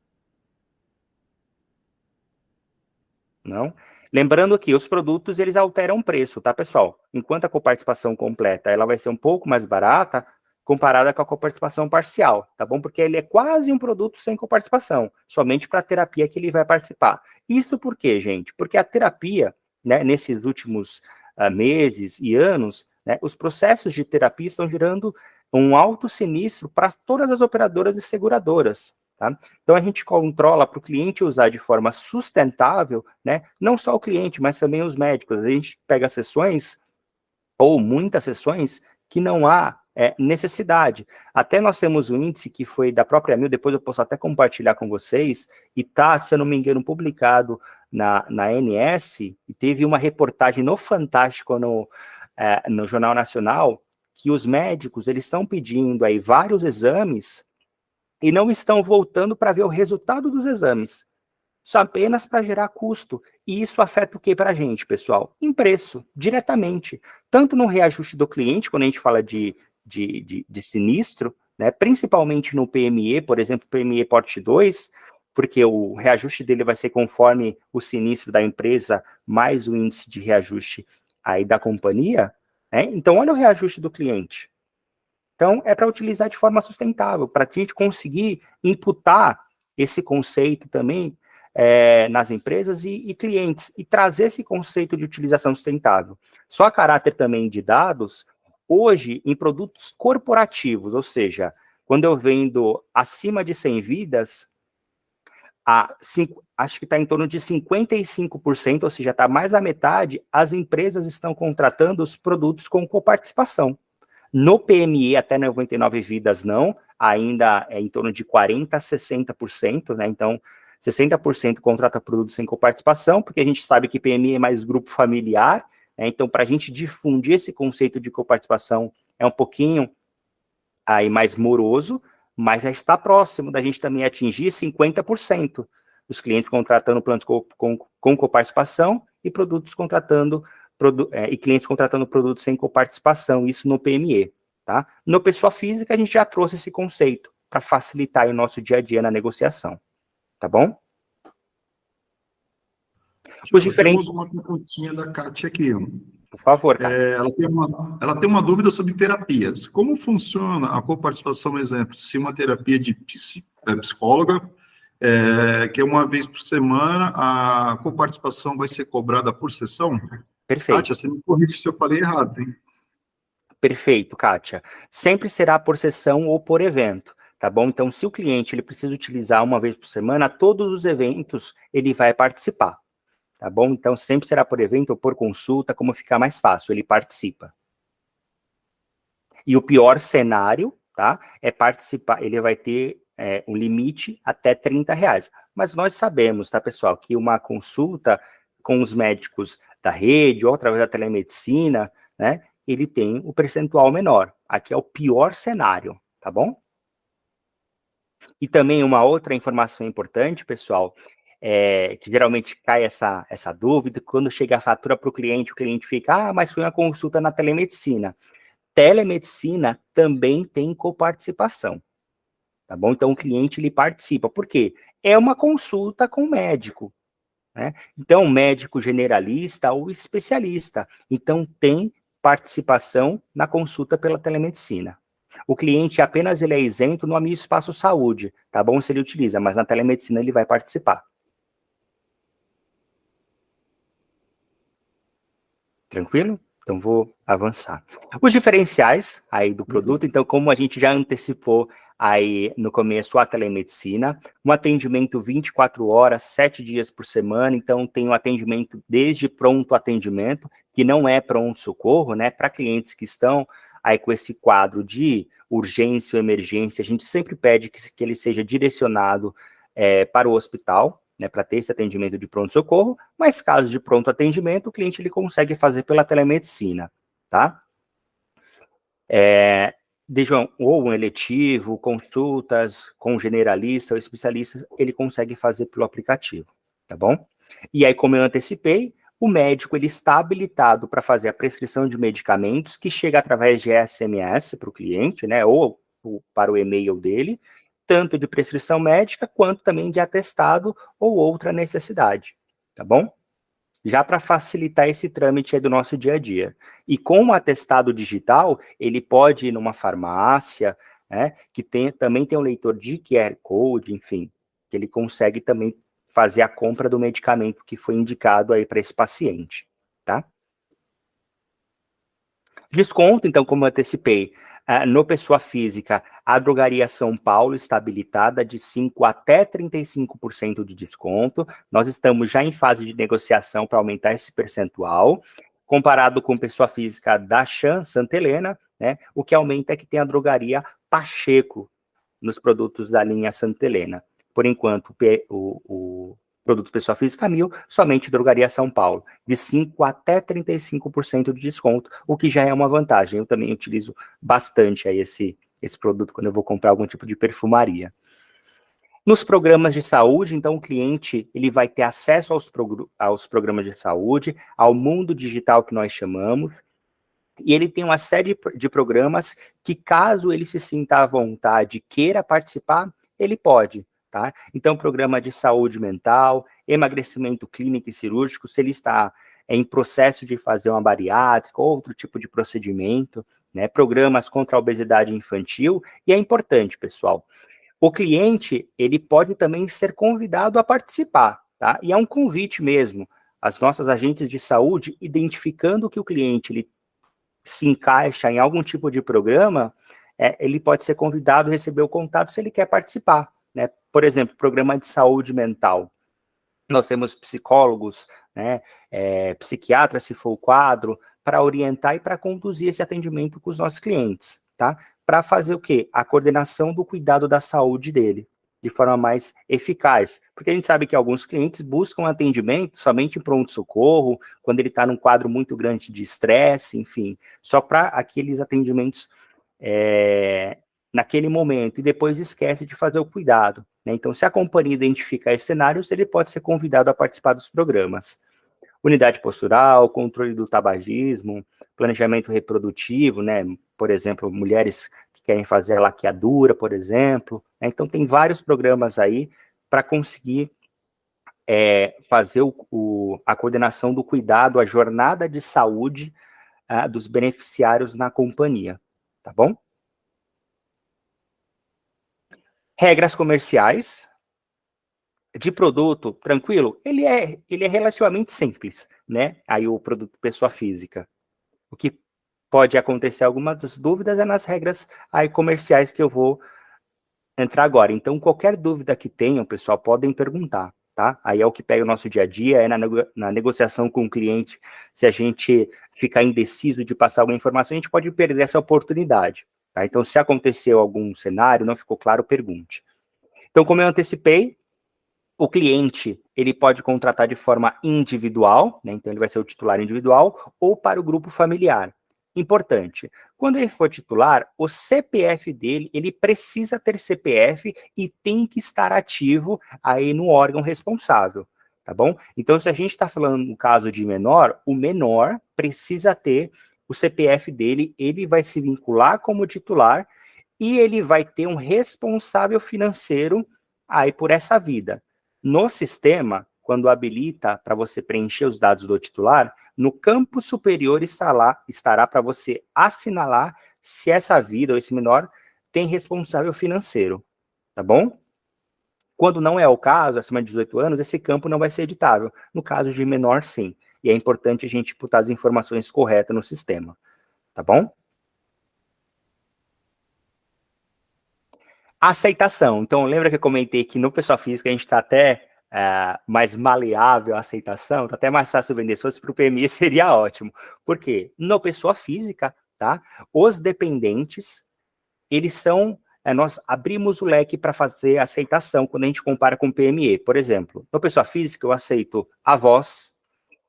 Não? Lembrando que os produtos, eles alteram o preço, tá, pessoal? Enquanto a coparticipação completa, ela vai ser um pouco mais barata, comparada com a coparticipação parcial, tá bom? Porque ele é quase um produto sem coparticipação, somente para a terapia que ele vai participar. Isso por quê, gente? Porque a terapia, né, nesses últimos meses e anos, né, os processos de terapia estão gerando um alto sinistro para todas as operadoras e seguradoras. Tá? Então, a gente controla para o cliente usar de forma sustentável, né? Não só o cliente, mas também os médicos. A gente pega sessões, ou muitas sessões, que não há necessidade. Até nós temos um índice que foi da própria Mil, depois eu posso até compartilhar com vocês, e está, se eu não me engano, publicado na ANS, e teve uma reportagem no Fantástico, no Jornal Nacional, que os médicos, eles estão pedindo aí vários exames, e não estão voltando para ver o resultado dos exames. só apenas para gerar custo. E isso afeta o que para a gente, pessoal? Em preço, diretamente. Tanto no reajuste do cliente, quando a gente fala de sinistro, né, principalmente no PME, por exemplo, PME Porte 2, porque o reajuste dele vai ser conforme o sinistro da empresa, mais o índice de reajuste aí da companhia, né? Então, olha o reajuste do cliente. Então, é para utilizar de forma sustentável, para a gente conseguir imputar esse conceito também nas empresas e clientes, e trazer esse conceito de utilização sustentável. Só a caráter também de dados, hoje, em produtos corporativos, ou seja, quando eu vendo acima de 100 vidas, acho que está em torno de 55%, ou seja, está mais da metade, as empresas estão contratando os produtos com coparticipação. No PME, até 99 vidas, não, ainda é em torno de 40% a 60%, né? Então, 60% contrata produtos sem coparticipação, porque a gente sabe que PME é mais grupo familiar, né? Então, para a gente difundir esse conceito de coparticipação é um pouquinho aí mais moroso, mas já está próximo da gente também atingir 50% dos clientes contratando planos com coparticipação e produtos contratando e clientes contratando produtos sem coparticipação, isso no PME, tá? No pessoa física, a gente já trouxe esse conceito para facilitar o nosso dia a dia na negociação, tá bom? Os diferentes... Temos uma perguntinha da Kátia aqui. Por favor, Kátia. Ela tem uma dúvida sobre terapias. Como funciona a coparticipação, exemplo, se uma terapia de psicóloga, que é uma vez por semana, a coparticipação vai ser cobrada por sessão? Perfeito. Kátia, você me corrige se eu falei errado, hein? Perfeito, Kátia. Sempre será por sessão ou por evento, tá bom? Então, se o cliente ele precisa utilizar uma vez por semana, todos os eventos ele vai participar, tá bom? Então, sempre será por evento ou por consulta, como ficar mais fácil, ele participa. E o pior cenário, tá? É participar, ele vai ter um limite até R$30. Mas nós sabemos, tá, pessoal, que uma consulta com os médicos da rede ou através da telemedicina, né, ele tem o percentual menor. Aqui é o pior cenário, tá bom? E também uma outra informação importante, pessoal, que geralmente cai essa dúvida, quando chega a fatura para o cliente fica, mas foi uma consulta na telemedicina. Telemedicina também tem coparticipação, tá bom? Então, o cliente, ele participa. Por quê? É uma consulta com o médico, né? Então, médico generalista ou especialista. Então, tem participação na consulta pela telemedicina. O cliente apenas ele é isento no Amigo Espaço Saúde, tá bom? Se ele utiliza, mas na telemedicina ele vai participar. Tranquilo? Então, vou avançar. Os diferenciais aí do produto, então, como a gente já antecipou aí no começo, a telemedicina, um atendimento 24 horas, 7 dias por semana, então tem um atendimento desde pronto atendimento, que não é pronto-socorro, né, para clientes que estão aí com esse quadro de urgência ou emergência, a gente sempre pede que ele seja direcionado para o hospital, né, para ter esse atendimento de pronto-socorro, mas caso de pronto atendimento, o cliente ele consegue fazer pela telemedicina, tá? Ou um eletivo, consultas com generalista ou especialista, ele consegue fazer pelo aplicativo, tá bom? E aí, como eu antecipei, o médico ele está habilitado para fazer a prescrição de medicamentos que chega através de SMS para o cliente, né, ou para o e-mail dele, tanto de prescrição médica, quanto também de atestado ou outra necessidade, tá bom? Já para facilitar esse trâmite aí do nosso dia a dia. E com o atestado digital, ele pode ir numa farmácia, né, que também tem um leitor de QR Code, enfim, que ele consegue também fazer a compra do medicamento que foi indicado aí para esse paciente, tá? Desconto, então, como eu antecipei, no pessoa física, a Drogaria São Paulo está habilitada de 5% até 35% de desconto. Nós estamos já em fase de negociação para aumentar esse percentual. Comparado com pessoa física da Chan, Santa Helena, né, o que aumenta é que tem a Drogaria Pacheco nos produtos da linha Santa Helena. Por enquanto, o produto pessoa física 1.000, somente Drogaria São Paulo, de 5% até 35% de desconto, o que já é uma vantagem. Eu também utilizo bastante aí esse produto quando eu vou comprar algum tipo de perfumaria. Nos programas de saúde, então, o cliente ele vai ter acesso aos programas de saúde, ao mundo digital que nós chamamos, e ele tem uma série de programas que, caso ele se sinta à vontade, queira participar, ele pode, tá? Então, programa de saúde mental, emagrecimento clínico e cirúrgico, se ele está em processo de fazer uma bariátrica, outro tipo de procedimento, né? Programas contra a obesidade infantil, e é importante, pessoal, o cliente, ele pode também ser convidado a participar, tá? E é um convite mesmo. As nossas agentes de saúde, identificando que o cliente ele se encaixa em algum tipo de programa, ele pode ser convidado a receber o contato se ele quer participar, né? Por exemplo, programa de saúde mental. Nós temos psicólogos, né, psiquiatras, se for o quadro, para orientar e para conduzir esse atendimento com os nossos clientes, tá? Para fazer o quê? A coordenação do cuidado da saúde dele, de forma mais eficaz. Porque a gente sabe que alguns clientes buscam atendimento somente em pronto-socorro, quando ele está num quadro muito grande de estresse, enfim, só para aqueles atendimentos naquele momento, e depois esquece de fazer o cuidado, né? Então, se a companhia identificar esses cenários, ele pode ser convidado a participar dos programas. Unidade postural, controle do tabagismo, planejamento reprodutivo, né? Por exemplo, mulheres que querem fazer a laqueadura, por exemplo, né? Então, tem vários programas aí para conseguir fazer a coordenação do cuidado, a jornada de saúde dos beneficiários na companhia, tá bom? Regras comerciais de produto, tranquilo, ele é relativamente simples, né? Aí o produto pessoa física. O que pode acontecer algumas dúvidas é nas regras aí comerciais que eu vou entrar agora. Então, qualquer dúvida que tenham, pessoal, podem perguntar, tá? Aí é o que pega o nosso dia a dia, é na negociação com o cliente. Se a gente ficar indeciso de passar alguma informação, a gente pode perder essa oportunidade, tá? Então, se aconteceu algum cenário, não ficou claro, pergunte. Então, como eu antecipei, o cliente, ele pode contratar de forma individual, né? Então ele vai ser o titular individual, ou para o grupo familiar. Importante, quando ele for titular, o CPF dele, ele precisa ter CPF e tem que estar ativo aí no órgão responsável, tá bom? Então, se a gente está falando no caso de menor, o menor precisa ter o CPF dele, ele vai se vincular como titular e ele vai ter um responsável financeiro aí por essa vida. No sistema, quando habilita para você preencher os dados do titular, no campo superior estará para você assinalar se essa vida ou esse menor tem responsável financeiro, tá bom? Quando não é o caso, acima de 18 anos, esse campo não vai ser editável. No caso de menor, sim. E é importante a gente botar as informações corretas no sistema, tá bom? Aceitação. Então, lembra que eu comentei que no pessoa física a gente está até mais maleável a aceitação, está até mais fácil vender. Se fosse para o PMI seria ótimo. Por quê? No pessoa física, tá? Os dependentes, eles são... nós abrimos o leque para fazer aceitação quando a gente compara com o PME. Por exemplo, no pessoa física eu aceito avós,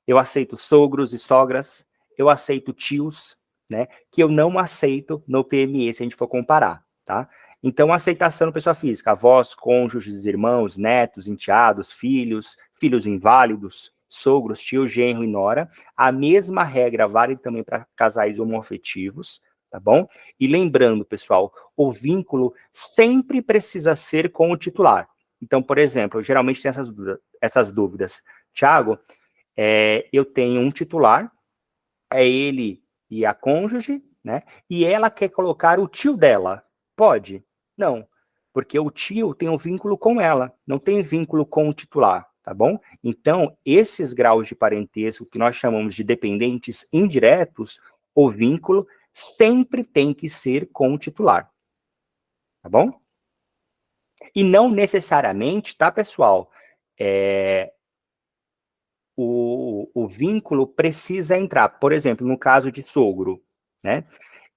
eu aceito sogros e sogras, eu aceito tios, né? Que eu não aceito no PME se a gente for comparar, tá? Então, aceitação no pessoa física, avós, cônjuges, irmãos, netos, enteados, filhos, filhos inválidos, sogros, tio, genro e nora. A mesma regra vale também para casais homoafetivos, tá bom? E lembrando, pessoal, o vínculo sempre precisa ser com o titular. Então, por exemplo, geralmente tem essas dúvidas. Tiago, eu tenho um titular, é ele e a cônjuge, né? E ela quer colocar o tio dela. Pode? Não, porque o tio tem um vínculo com ela, não tem vínculo com o titular, tá bom? Então, esses graus de parentesco que nós chamamos de dependentes indiretos, o vínculo sempre tem que ser com o titular, tá bom? E não necessariamente, tá, pessoal? O vínculo precisa entrar. Por exemplo, no caso de sogro, né?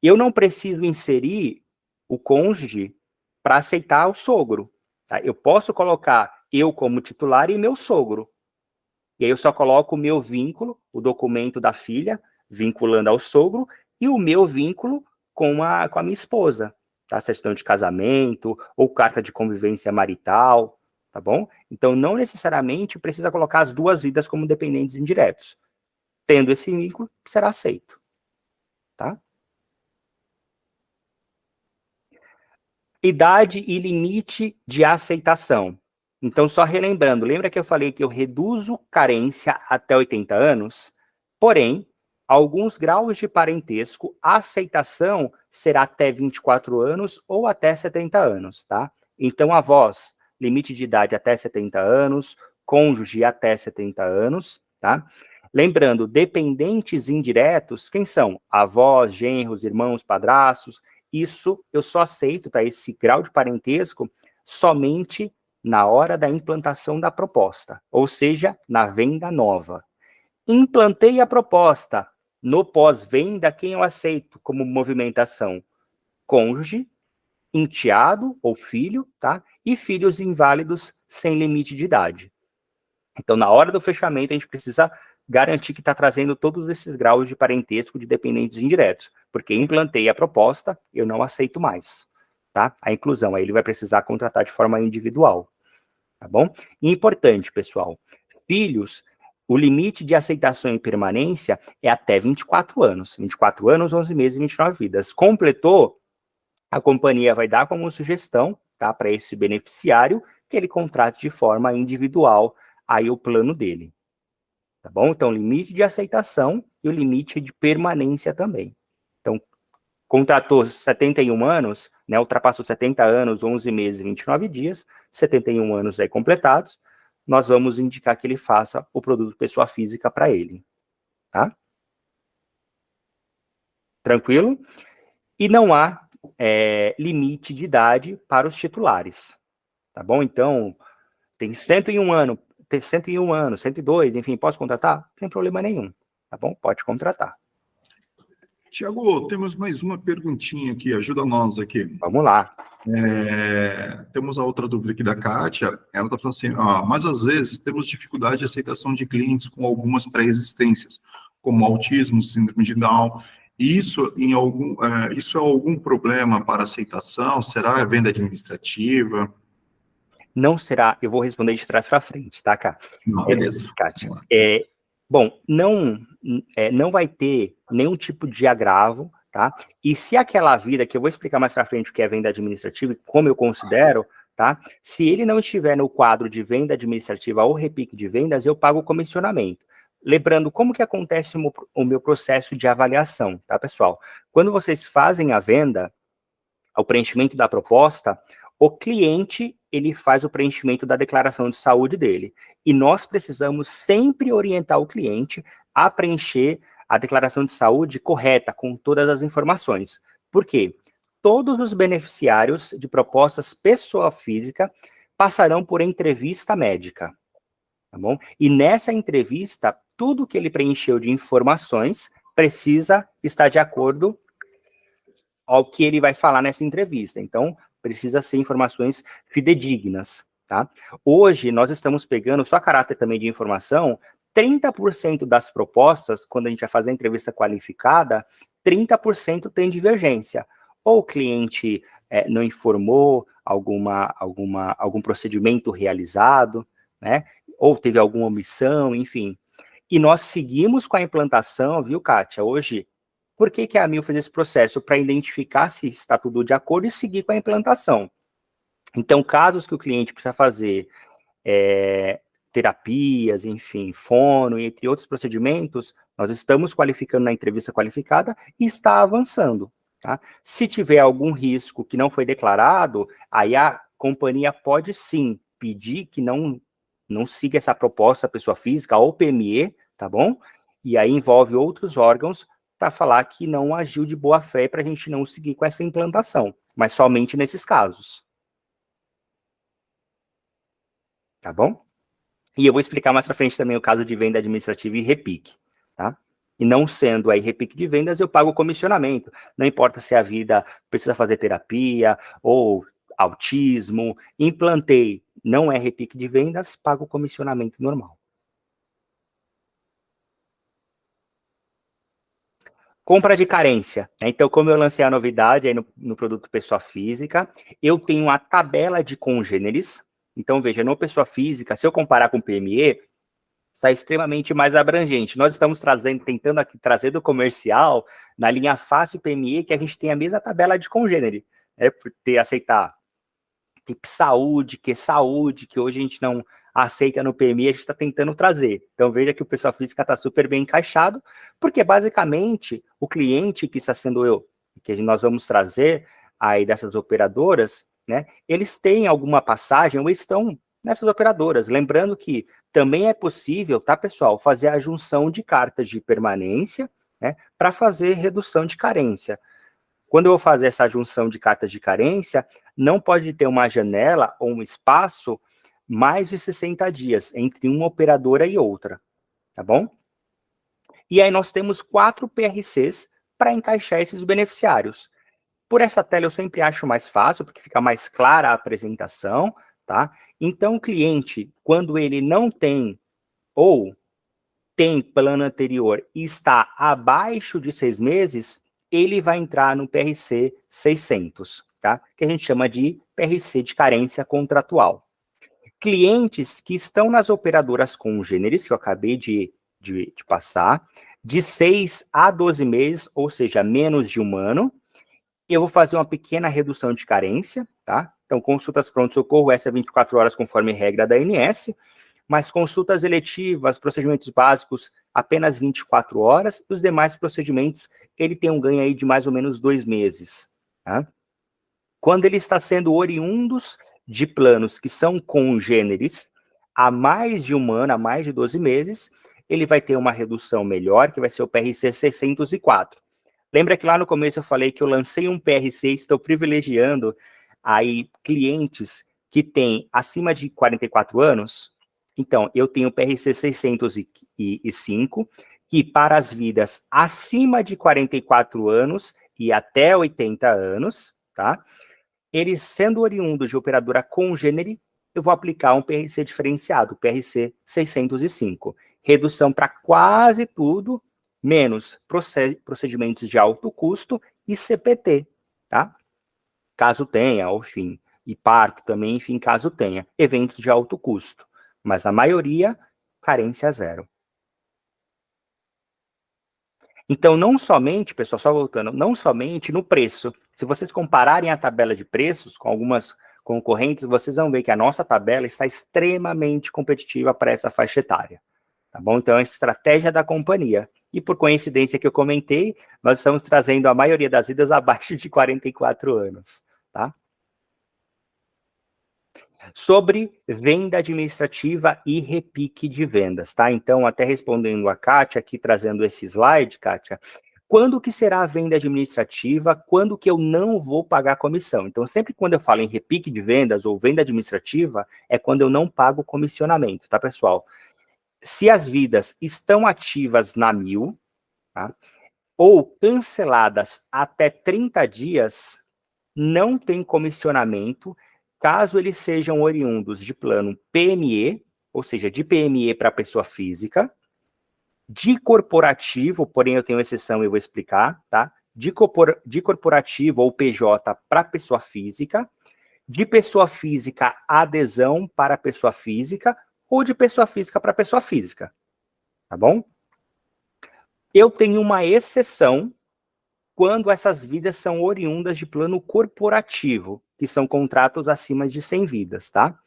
Eu não preciso inserir o cônjuge para aceitar o sogro. Tá? Eu posso colocar eu como titular e meu sogro. E aí eu só coloco o meu vínculo, o documento da filha, vinculando ao sogro, e o meu vínculo com a minha esposa. tá? Certidão de casamento, ou carta de convivência marital, tá bom? Então, não necessariamente precisa colocar as duas vidas como dependentes indiretos. Tendo esse vínculo, será aceito, tá? Idade e limite de aceitação. Então, só relembrando, lembra que eu falei que eu reduzo carência até 80 anos? Porém, alguns graus de parentesco, a aceitação será até 24 anos ou até 70 anos, tá? Então, avós, limite de idade até 70 anos, cônjuge até 70 anos, tá? Lembrando, dependentes indiretos, quem são? Avós, genros, irmãos, padrastos. Isso eu só aceito, tá? Esse grau de parentesco somente na hora da implantação da proposta, ou seja, na venda nova. Implantei a proposta, no pós-venda, quem eu aceito como movimentação? Cônjuge, enteado ou filho, tá? E filhos inválidos sem limite de idade. Então, na hora do fechamento, a gente precisa garantir que está trazendo todos esses graus de parentesco de dependentes indiretos, porque implantei a proposta, eu não aceito mais, tá? A inclusão, aí ele vai precisar contratar de forma individual, tá bom? E importante, pessoal, filhos, o limite de aceitação e permanência é até 24 anos, 24 anos, 11 meses e 29 vidas. Completou, a companhia vai dar como sugestão, tá, para esse beneficiário, que ele contrate de forma individual aí o plano dele. Tá bom? Então, limite de aceitação e o limite de permanência também. Então, contratou 71 anos, né, ultrapassou 70 anos, 11 meses e 29 dias, 71 anos aí completados, nós vamos indicar que ele faça o produto pessoa física para ele. Tá? Tranquilo? E não há limite de idade para os titulares. Tá bom? Então, tem 101 anos, 102, enfim, posso contratar? Não tem problema nenhum, tá bom? Pode contratar. Tiago, temos mais uma perguntinha aqui, ajuda nós aqui. Vamos lá. Temos a outra dúvida aqui da Kátia, ela está falando assim, mas às vezes temos dificuldade de aceitação de clientes com algumas pré-existências, como autismo, síndrome de Down. Isso é algum problema para aceitação? Será venda administrativa? Não será, eu vou responder de trás para frente, tá, Kátia? Não, beleza. Kátia. Bom, não vai ter nenhum tipo de agravo, tá? E se aquela vida, que eu vou explicar mais para frente o que é venda administrativa e como eu considero, tá? Se ele não estiver no quadro de venda administrativa ou repique de vendas, eu pago o comissionamento. Lembrando como que acontece o meu processo de avaliação, tá, pessoal? Quando vocês fazem a venda, o preenchimento da proposta, o cliente, ele faz o preenchimento da declaração de saúde dele. E nós precisamos sempre orientar o cliente a preencher a declaração de saúde correta, com todas as informações. Por quê? Todos os beneficiários de propostas pessoa física passarão por entrevista médica, tá bom? E nessa entrevista, tudo que ele preencheu de informações precisa estar de acordo ao que ele vai falar nessa entrevista. Então, precisa ser informações fidedignas, tá? Hoje, nós estamos pegando, só a caráter também de informação, 30% das propostas, quando a gente vai fazer a entrevista qualificada, 30% tem divergência. Ou o cliente não informou algum procedimento realizado, né? Ou teve alguma omissão, enfim. E nós seguimos com a implantação, viu, Kátia? Hoje, por que a AMIL fez esse processo? Para identificar se está tudo de acordo e seguir com a implantação. Então, casos que o cliente precisa fazer terapias, enfim, fono, entre outros procedimentos, nós estamos qualificando na entrevista qualificada e está avançando. Tá? Se tiver algum risco que não foi declarado, aí a companhia pode sim pedir que não siga essa proposta pessoa física ou PME, tá bom? E aí envolve outros órgãos para falar que não agiu de boa fé para a gente não seguir com essa implantação, mas somente nesses casos. Tá bom? E eu vou explicar mais para frente também o caso de venda administrativa e repique, tá? E não sendo aí repique de vendas, eu pago comissionamento. Não importa se a vida precisa fazer terapia ou autismo, implantei, não é repique de vendas, pago comissionamento normal. Compra de carência, né? Então, como eu lancei a novidade aí no produto pessoa física, eu tenho a tabela de congêneres. Então, veja, no pessoa física, se eu comparar com o PME, está extremamente mais abrangente. Nós estamos tentando aqui trazer do comercial, na linha fácil PME, que a gente tem a mesma tabela de congênere, né? Por aceitar tipo saúde, que hoje a gente não aceita no PMI, a gente está tentando trazer. Então, veja que o pessoal física está super bem encaixado, porque, basicamente, o cliente que está sendo eu, que nós vamos trazer aí dessas operadoras, né, eles têm alguma passagem ou estão nessas operadoras. Lembrando que também é possível, tá, pessoal, fazer a junção de cartas de permanência, né, para fazer redução de carência. Quando eu vou fazer essa junção de cartas de carência, não pode ter uma janela ou um espaço mais de 60 dias entre uma operadora e outra, tá bom? E aí nós temos 4 PRCs para encaixar esses beneficiários. Por essa tela eu sempre acho mais fácil, porque fica mais clara a apresentação, tá? Então o cliente, quando ele não tem ou tem plano anterior e está abaixo de 6 meses, ele vai entrar no PRC 600, tá? Que a gente chama de PRC de carência contratual. Clientes que estão nas operadoras congêneres, que eu acabei de passar, de 6 a 12 meses, ou seja, menos de 1 ano, eu vou fazer uma pequena redução de carência, tá? Então, consultas pronto-socorro, essa é 24 horas conforme regra da ANS, mas consultas eletivas, procedimentos básicos, apenas 24 horas, e os demais procedimentos, ele tem um ganho aí de mais ou menos 2 meses. Tá? Quando ele está sendo oriundos de planos que são congêneres, há mais de 1 ano, há mais de 12 meses, ele vai ter uma redução melhor, que vai ser o PRC 604. Lembra que lá no começo eu falei que eu lancei um PRC, estou privilegiando aí clientes que têm acima de 44 anos? Então, eu tenho o PRC 605, que para as vidas acima de 44 anos e até 80 anos, tá? Eles sendo oriundos de operadora congênere, eu vou aplicar um PRC diferenciado, PRC 605. Redução para quase tudo, menos procedimentos de alto custo e CPT, tá? Caso tenha, enfim, e parto também, enfim, caso tenha, eventos de alto custo. Mas a maioria, carência zero. Então, não somente, pessoal, só voltando, não somente no preço. Se vocês compararem a tabela de preços com algumas concorrentes, vocês vão ver que a nossa tabela está extremamente competitiva para essa faixa etária. Tá bom? Então, é a estratégia da companhia. E por coincidência que eu comentei, nós estamos trazendo a maioria das vidas abaixo de 44 anos, tá? Sobre venda administrativa e repique de vendas, tá? Então, até respondendo a Kátia, aqui trazendo esse slide, Kátia, quando que será a venda administrativa, quando que eu não vou pagar comissão? Então, sempre quando eu falo em repique de vendas ou venda administrativa, é quando eu não pago comissionamento, tá, pessoal? Se as vidas estão ativas na 1000, tá? Ou canceladas até 30 dias, não tem comissionamento, caso eles sejam oriundos de plano PME, ou seja, de PME para pessoa física, de corporativo, porém eu tenho exceção e eu vou explicar, tá? De corporativo ou PJ para pessoa física, de pessoa física adesão para pessoa física, ou de pessoa física para pessoa física, tá bom? Eu tenho uma exceção quando essas vidas são oriundas de plano corporativo, que são contratos acima de 100 vidas, tá?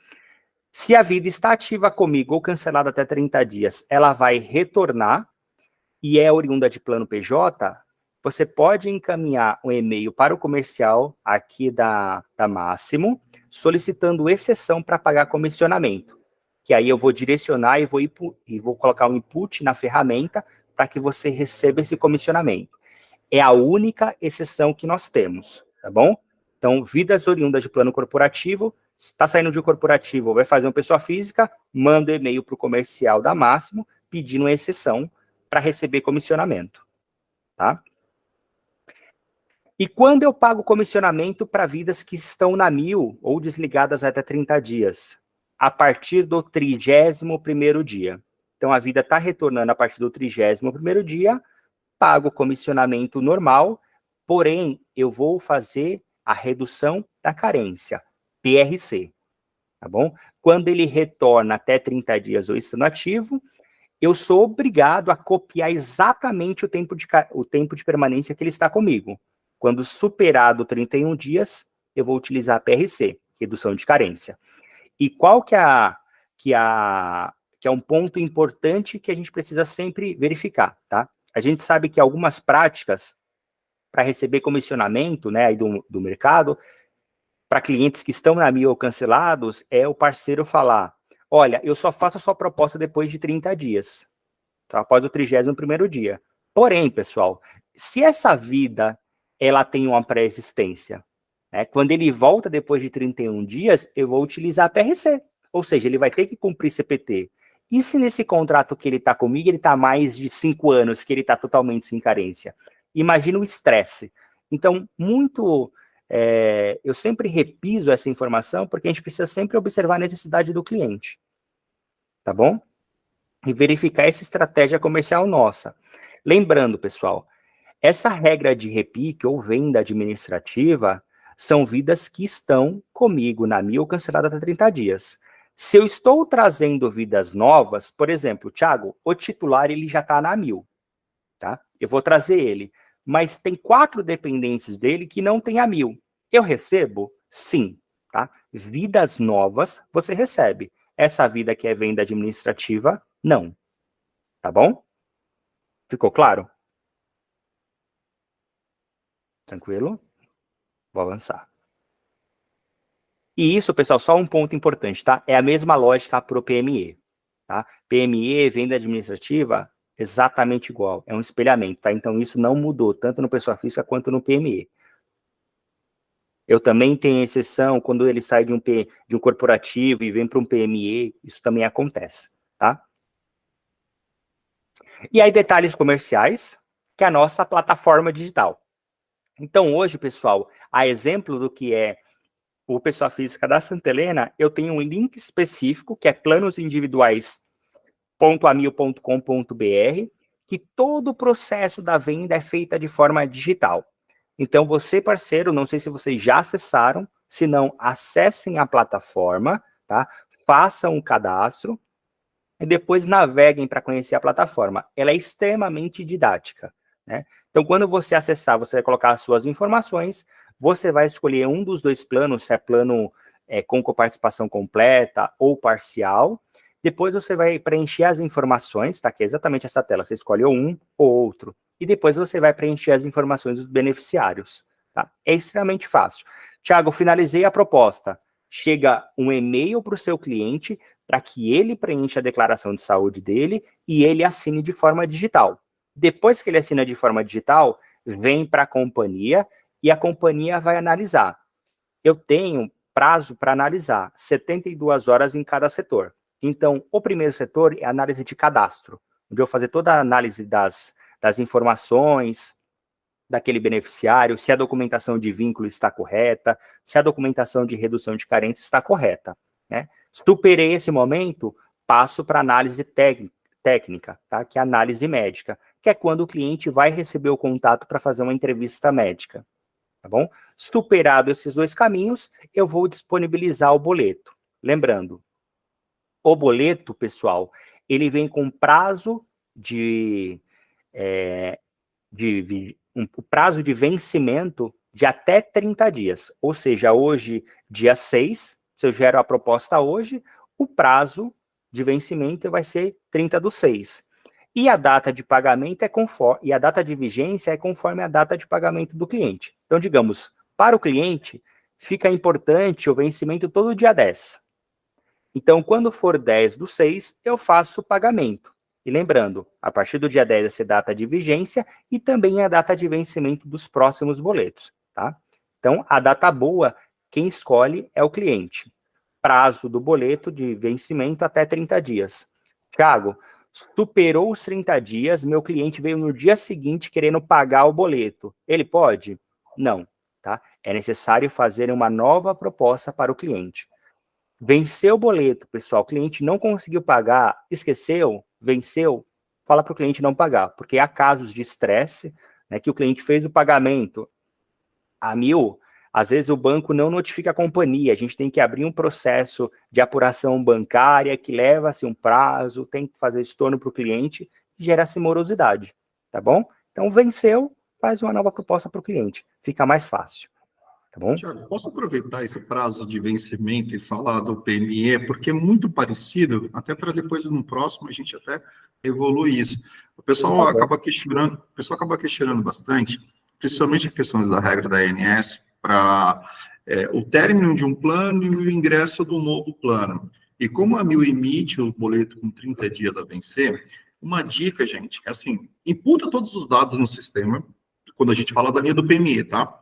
Se a vida está ativa comigo ou cancelada até 30 dias, ela vai retornar e é oriunda de plano PJ, você pode encaminhar um e-mail para o comercial aqui da Máximo, solicitando exceção para pagar comissionamento, que aí eu vou direcionar e vou colocar um input na ferramenta para que você receba esse comissionamento. É a única exceção que nós temos, tá bom? Então, vidas oriundas de plano corporativo, está saindo de um corporativo, vai fazer uma pessoa física, manda e-mail para o comercial da Máximo, pedindo uma exceção para receber comissionamento, tá? E quando eu pago comissionamento para vidas que estão na 1000 ou desligadas até 30 dias? A partir do 31º dia. Então, a vida está retornando a partir do 31º dia pago o comissionamento normal, porém, eu vou fazer a redução da carência, PRC, tá bom? Quando ele retorna até 30 dias ou estando ativo, eu sou obrigado a copiar exatamente o tempo de permanência que ele está comigo. Quando superado 31 dias, eu vou utilizar a PRC, redução de carência. E qual que é um ponto importante que a gente precisa sempre verificar, tá? A gente sabe que algumas práticas para receber comissionamento, né, aí do mercado, para clientes que estão na mil ou cancelados, é o parceiro falar, olha, eu só faço a sua proposta depois de 30 dias, tá? Após o 31º dia. Porém, pessoal, se essa vida, ela tem uma pré-existência, né, quando ele volta depois de 31 dias, eu vou utilizar a PRC, ou seja, ele vai ter que cumprir CPT. E se nesse contrato que ele está comigo, ele está há mais de 5 anos, que ele está totalmente sem carência? Imagina o estresse. Então, eu sempre repiso essa informação, porque a gente precisa sempre observar a necessidade do cliente, tá bom? E verificar essa estratégia comercial nossa. Lembrando, pessoal, essa regra de repique ou venda administrativa são vidas que estão comigo na mil cancelada até 30 dias. Se eu estou trazendo vidas novas, por exemplo, Thiago, o titular ele já está na mil, tá? Eu vou trazer ele, mas tem 4 dependentes dele que não tem a 1000. Eu recebo? Sim, tá? Vidas novas você recebe. Essa vida que é venda administrativa, não. Tá bom? Ficou claro? Tranquilo? Vou avançar. E isso, pessoal, só um ponto importante, tá? É a mesma lógica para o PME, tá? PME, venda administrativa, exatamente igual. É um espelhamento, tá? Então, isso não mudou, tanto no pessoa física quanto no PME. Eu também tenho exceção quando ele sai de um corporativo e vem para um PME, isso também acontece, tá? E aí, detalhes comerciais, que é a nossa plataforma digital. Então, hoje, pessoal, a exemplo do que é o pessoa física da Santa Helena, eu tenho um link específico, que é planosindividuais.amil.com.br, que todo o processo da venda é feita de forma digital. Então, você, parceiro, não sei se vocês já acessaram, se não, acessem a plataforma, tá? Façam um cadastro e depois naveguem para conhecer a plataforma. Ela é extremamente didática, né? Então, quando você acessar, você vai colocar as suas informações, você vai escolher um dos 2 planos, se é plano com coparticipação completa ou parcial. Depois você vai preencher as informações, tá? Que é exatamente essa tela. Você escolhe um ou outro. E depois você vai preencher as informações dos beneficiários, tá? É extremamente fácil. Thiago, finalizei a proposta. Chega um e-mail para o seu cliente para que ele preencha a declaração de saúde dele e ele assine de forma digital. Depois que ele assina de forma digital, vem para a companhia e a companhia vai analisar. Eu tenho prazo para analisar, 72 horas em cada setor. Então, o primeiro setor é a análise de cadastro, onde eu vou fazer toda a análise das informações daquele beneficiário, se a documentação de vínculo está correta, se a documentação de redução de carência está correta, né? Superei esse momento, passo para análise técnica, tá? Que é a análise médica, que é quando o cliente vai receber o contato para fazer uma entrevista médica, tá bom? Superado esses 2 caminhos, eu vou disponibilizar o boleto. Lembrando, o boleto, pessoal, ele vem com prazo prazo de vencimento de até 30 dias. Ou seja, hoje, dia 6, se eu gero a proposta hoje, o prazo de vencimento vai ser 30/6. E a data de pagamento e a data de vigência é conforme a data de pagamento do cliente. Então, digamos, para o cliente, fica importante o vencimento todo dia 10. Então, quando for 10/6, eu faço o pagamento. E lembrando, a partir do dia 10 essa data de vigência e também a data de vencimento dos próximos boletos, tá? Então, a data boa, quem escolhe é o cliente. Prazo do boleto de vencimento até 30 dias. Thiago, superou os 30 dias, meu cliente veio no dia seguinte querendo pagar o boleto. Ele pode? Não, tá? É necessário fazer uma nova proposta para o cliente. Venceu o boleto, pessoal, o cliente não conseguiu pagar, esqueceu, venceu, fala para o cliente não pagar, porque há casos de estresse, né, que o cliente fez o pagamento a 1.000, às vezes o banco não notifica a companhia, a gente tem que abrir um processo de apuração bancária que leva-se um prazo, tem que fazer estorno para o cliente, gera-se morosidade, tá bom? Então, venceu, faz uma nova proposta para o cliente, fica mais fácil, tá bom? Tiago, posso aproveitar esse prazo de vencimento e falar do PME, porque é muito parecido, até para depois no próximo a gente até evolui isso. O pessoal acaba questionando bastante, principalmente a questão da regra da ANS, para o término de um plano e o ingresso do novo plano. E como a 1.000 emite o boleto com 30 dias a vencer, uma dica, gente, é assim, imputa todos os dados no sistema, quando a gente fala da linha do PME, tá?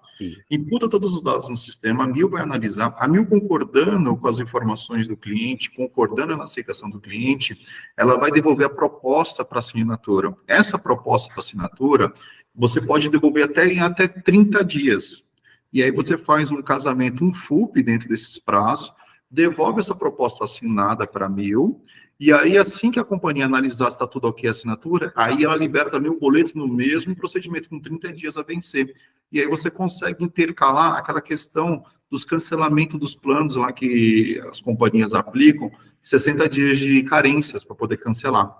Imputa todos os dados no sistema, a 1.000 vai analisar, a 1.000 concordando com as informações do cliente, concordando na aceitação do cliente, ela vai devolver a proposta para assinatura. Essa proposta para assinatura, você pode devolver em até 30 dias. E aí você faz um casamento, um FUP dentro desses prazos, devolve essa proposta assinada para a 1.000, e aí assim que a companhia analisar se está tudo ok a assinatura, aí ela libera também o boleto no mesmo procedimento, com 30 dias a vencer. E aí você consegue intercalar aquela questão dos cancelamentos dos planos lá que as companhias aplicam, 60 dias de carências para poder cancelar.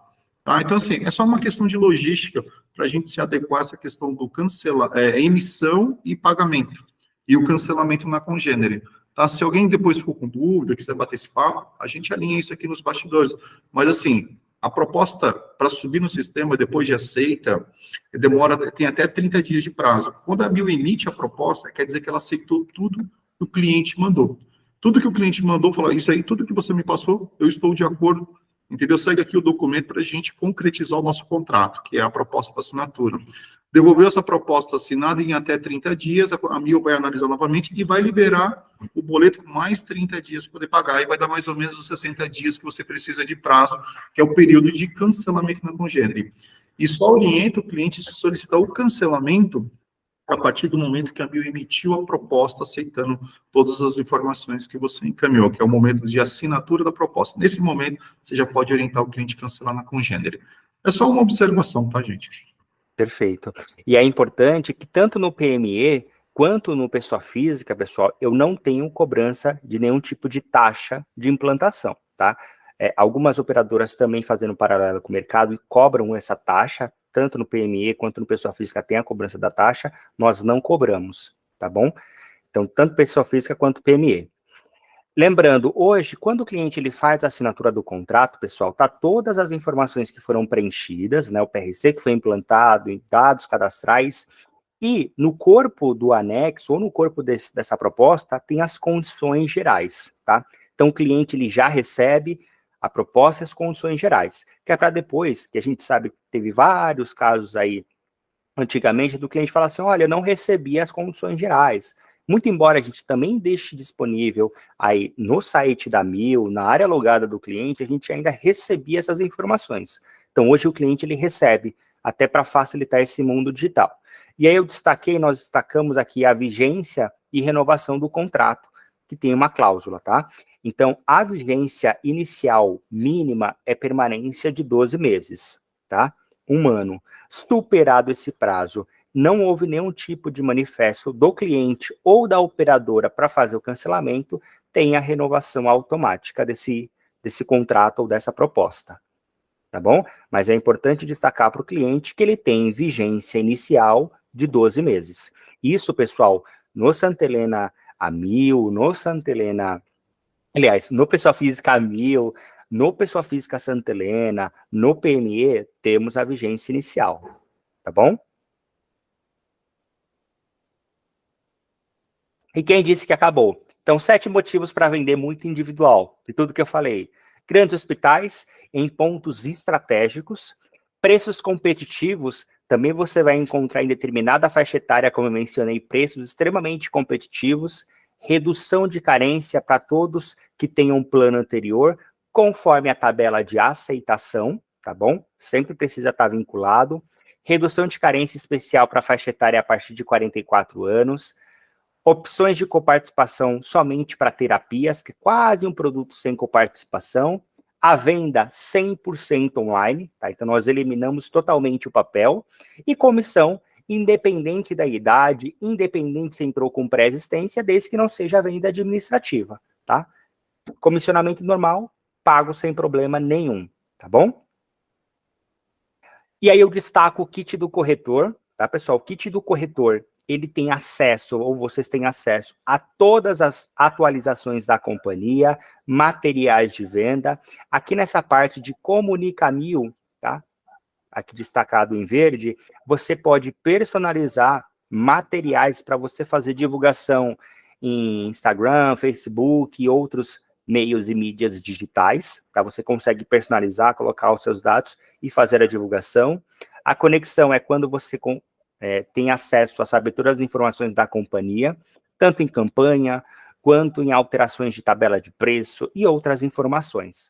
Tá? Então, assim, é só uma questão de logística para a gente se adequar a essa questão do emissão e pagamento, e o cancelamento na congênere. Tá? Se alguém depois ficou com dúvida, quiser bater esse papo, a gente alinha isso aqui nos bastidores. Mas, assim, a proposta para subir no sistema, depois de aceita, tem até 30 dias de prazo. Quando a 1.000 emite a proposta, quer dizer que ela aceitou tudo que o cliente mandou. Tudo que o cliente mandou, falou, isso aí, tudo que você me passou, eu estou de acordo, entendeu? Segue aqui o documento para a gente concretizar o nosso contrato, que é a proposta para assinatura. Devolveu essa proposta assinada em até 30 dias, a 1.000 vai analisar novamente e vai liberar o boleto com mais 30 dias para poder pagar, e vai dar mais ou menos os 60 dias que você precisa de prazo, que é o período de cancelamento na congênere. E só orienta o cliente a solicitar o cancelamento a partir do momento que a 1.000 emitiu a proposta, aceitando todas as informações que você encaminhou, que é o momento de assinatura da proposta. Nesse momento, você já pode orientar o cliente a cancelar na congênere. É só uma observação, tá, gente? Perfeito. E é importante que tanto no PME quanto no pessoa física, pessoal, eu não tenho cobrança de nenhum tipo de taxa de implantação, tá? Algumas operadoras também fazendo paralelo com o mercado e cobram essa taxa, tanto no PME quanto no pessoa física tem a cobrança da taxa, nós não cobramos, tá bom? Então, tanto pessoa física quanto PME. Lembrando, hoje, quando o cliente ele faz a assinatura do contrato, pessoal, tá todas as informações que foram preenchidas, né, o PRC que foi implantado, dados cadastrais, e no corpo do anexo, ou no corpo dessa proposta, tem as condições gerais, tá? Então, o cliente ele já recebe a proposta e as condições gerais, que é para depois, que a gente sabe que teve vários casos aí, antigamente, do cliente falar assim, olha, eu não recebi as condições gerais. Muito embora a gente também deixe disponível aí no site da 1.000, na área logada do cliente, a gente ainda recebia essas informações. Então, hoje o cliente ele recebe, até para facilitar esse mundo digital. E aí nós destacamos aqui a vigência e renovação do contrato, que tem uma cláusula, tá? Então, a vigência inicial mínima é permanência de 12 meses, tá? 1 ano. Superado esse prazo, não houve nenhum tipo de manifesto do cliente ou da operadora para fazer o cancelamento, tem a renovação automática desse contrato ou dessa proposta, tá bom? Mas é importante destacar para o cliente que ele tem vigência inicial de 12 meses. Isso, pessoal, no Santa Helena a 1.000, no Santa Helena, aliás, no Pessoa Física a 1.000, no Pessoa Física Santa Helena, no PME, temos a vigência inicial, tá bom? E quem disse que acabou? Então, 7 motivos para vender muito individual, de tudo que eu falei. Grandes hospitais, em pontos estratégicos, preços competitivos, também você vai encontrar em determinada faixa etária, como eu mencionei, preços extremamente competitivos, redução de carência para todos que tenham um plano anterior, conforme a tabela de aceitação, tá bom? Sempre precisa estar vinculado. Redução de carência especial para a faixa etária a partir de 44 anos, opções de coparticipação somente para terapias, que é quase um produto sem coparticipação, A venda 100% online, tá? Então nós eliminamos totalmente o papel. E comissão, independente da idade, independente se entrou com pré-existência, desde que não seja a venda administrativa, tá? Comissionamento normal, pago sem problema nenhum, tá bom? E aí eu destaco o kit do corretor, tá, pessoal? O kit do corretor, ele tem acesso, ou vocês têm acesso, a todas as atualizações da companhia, materiais de venda. Aqui nessa parte de Comunica 1000, tá? Aqui destacado em verde, você pode personalizar materiais para você fazer divulgação em Instagram, Facebook e outros meios e mídias digitais, tá? Você consegue personalizar, colocar os seus dados e fazer a divulgação. A conexão é quando você tem acesso a saber todas as informações da companhia, tanto em campanha, quanto em alterações de tabela de preço e outras informações.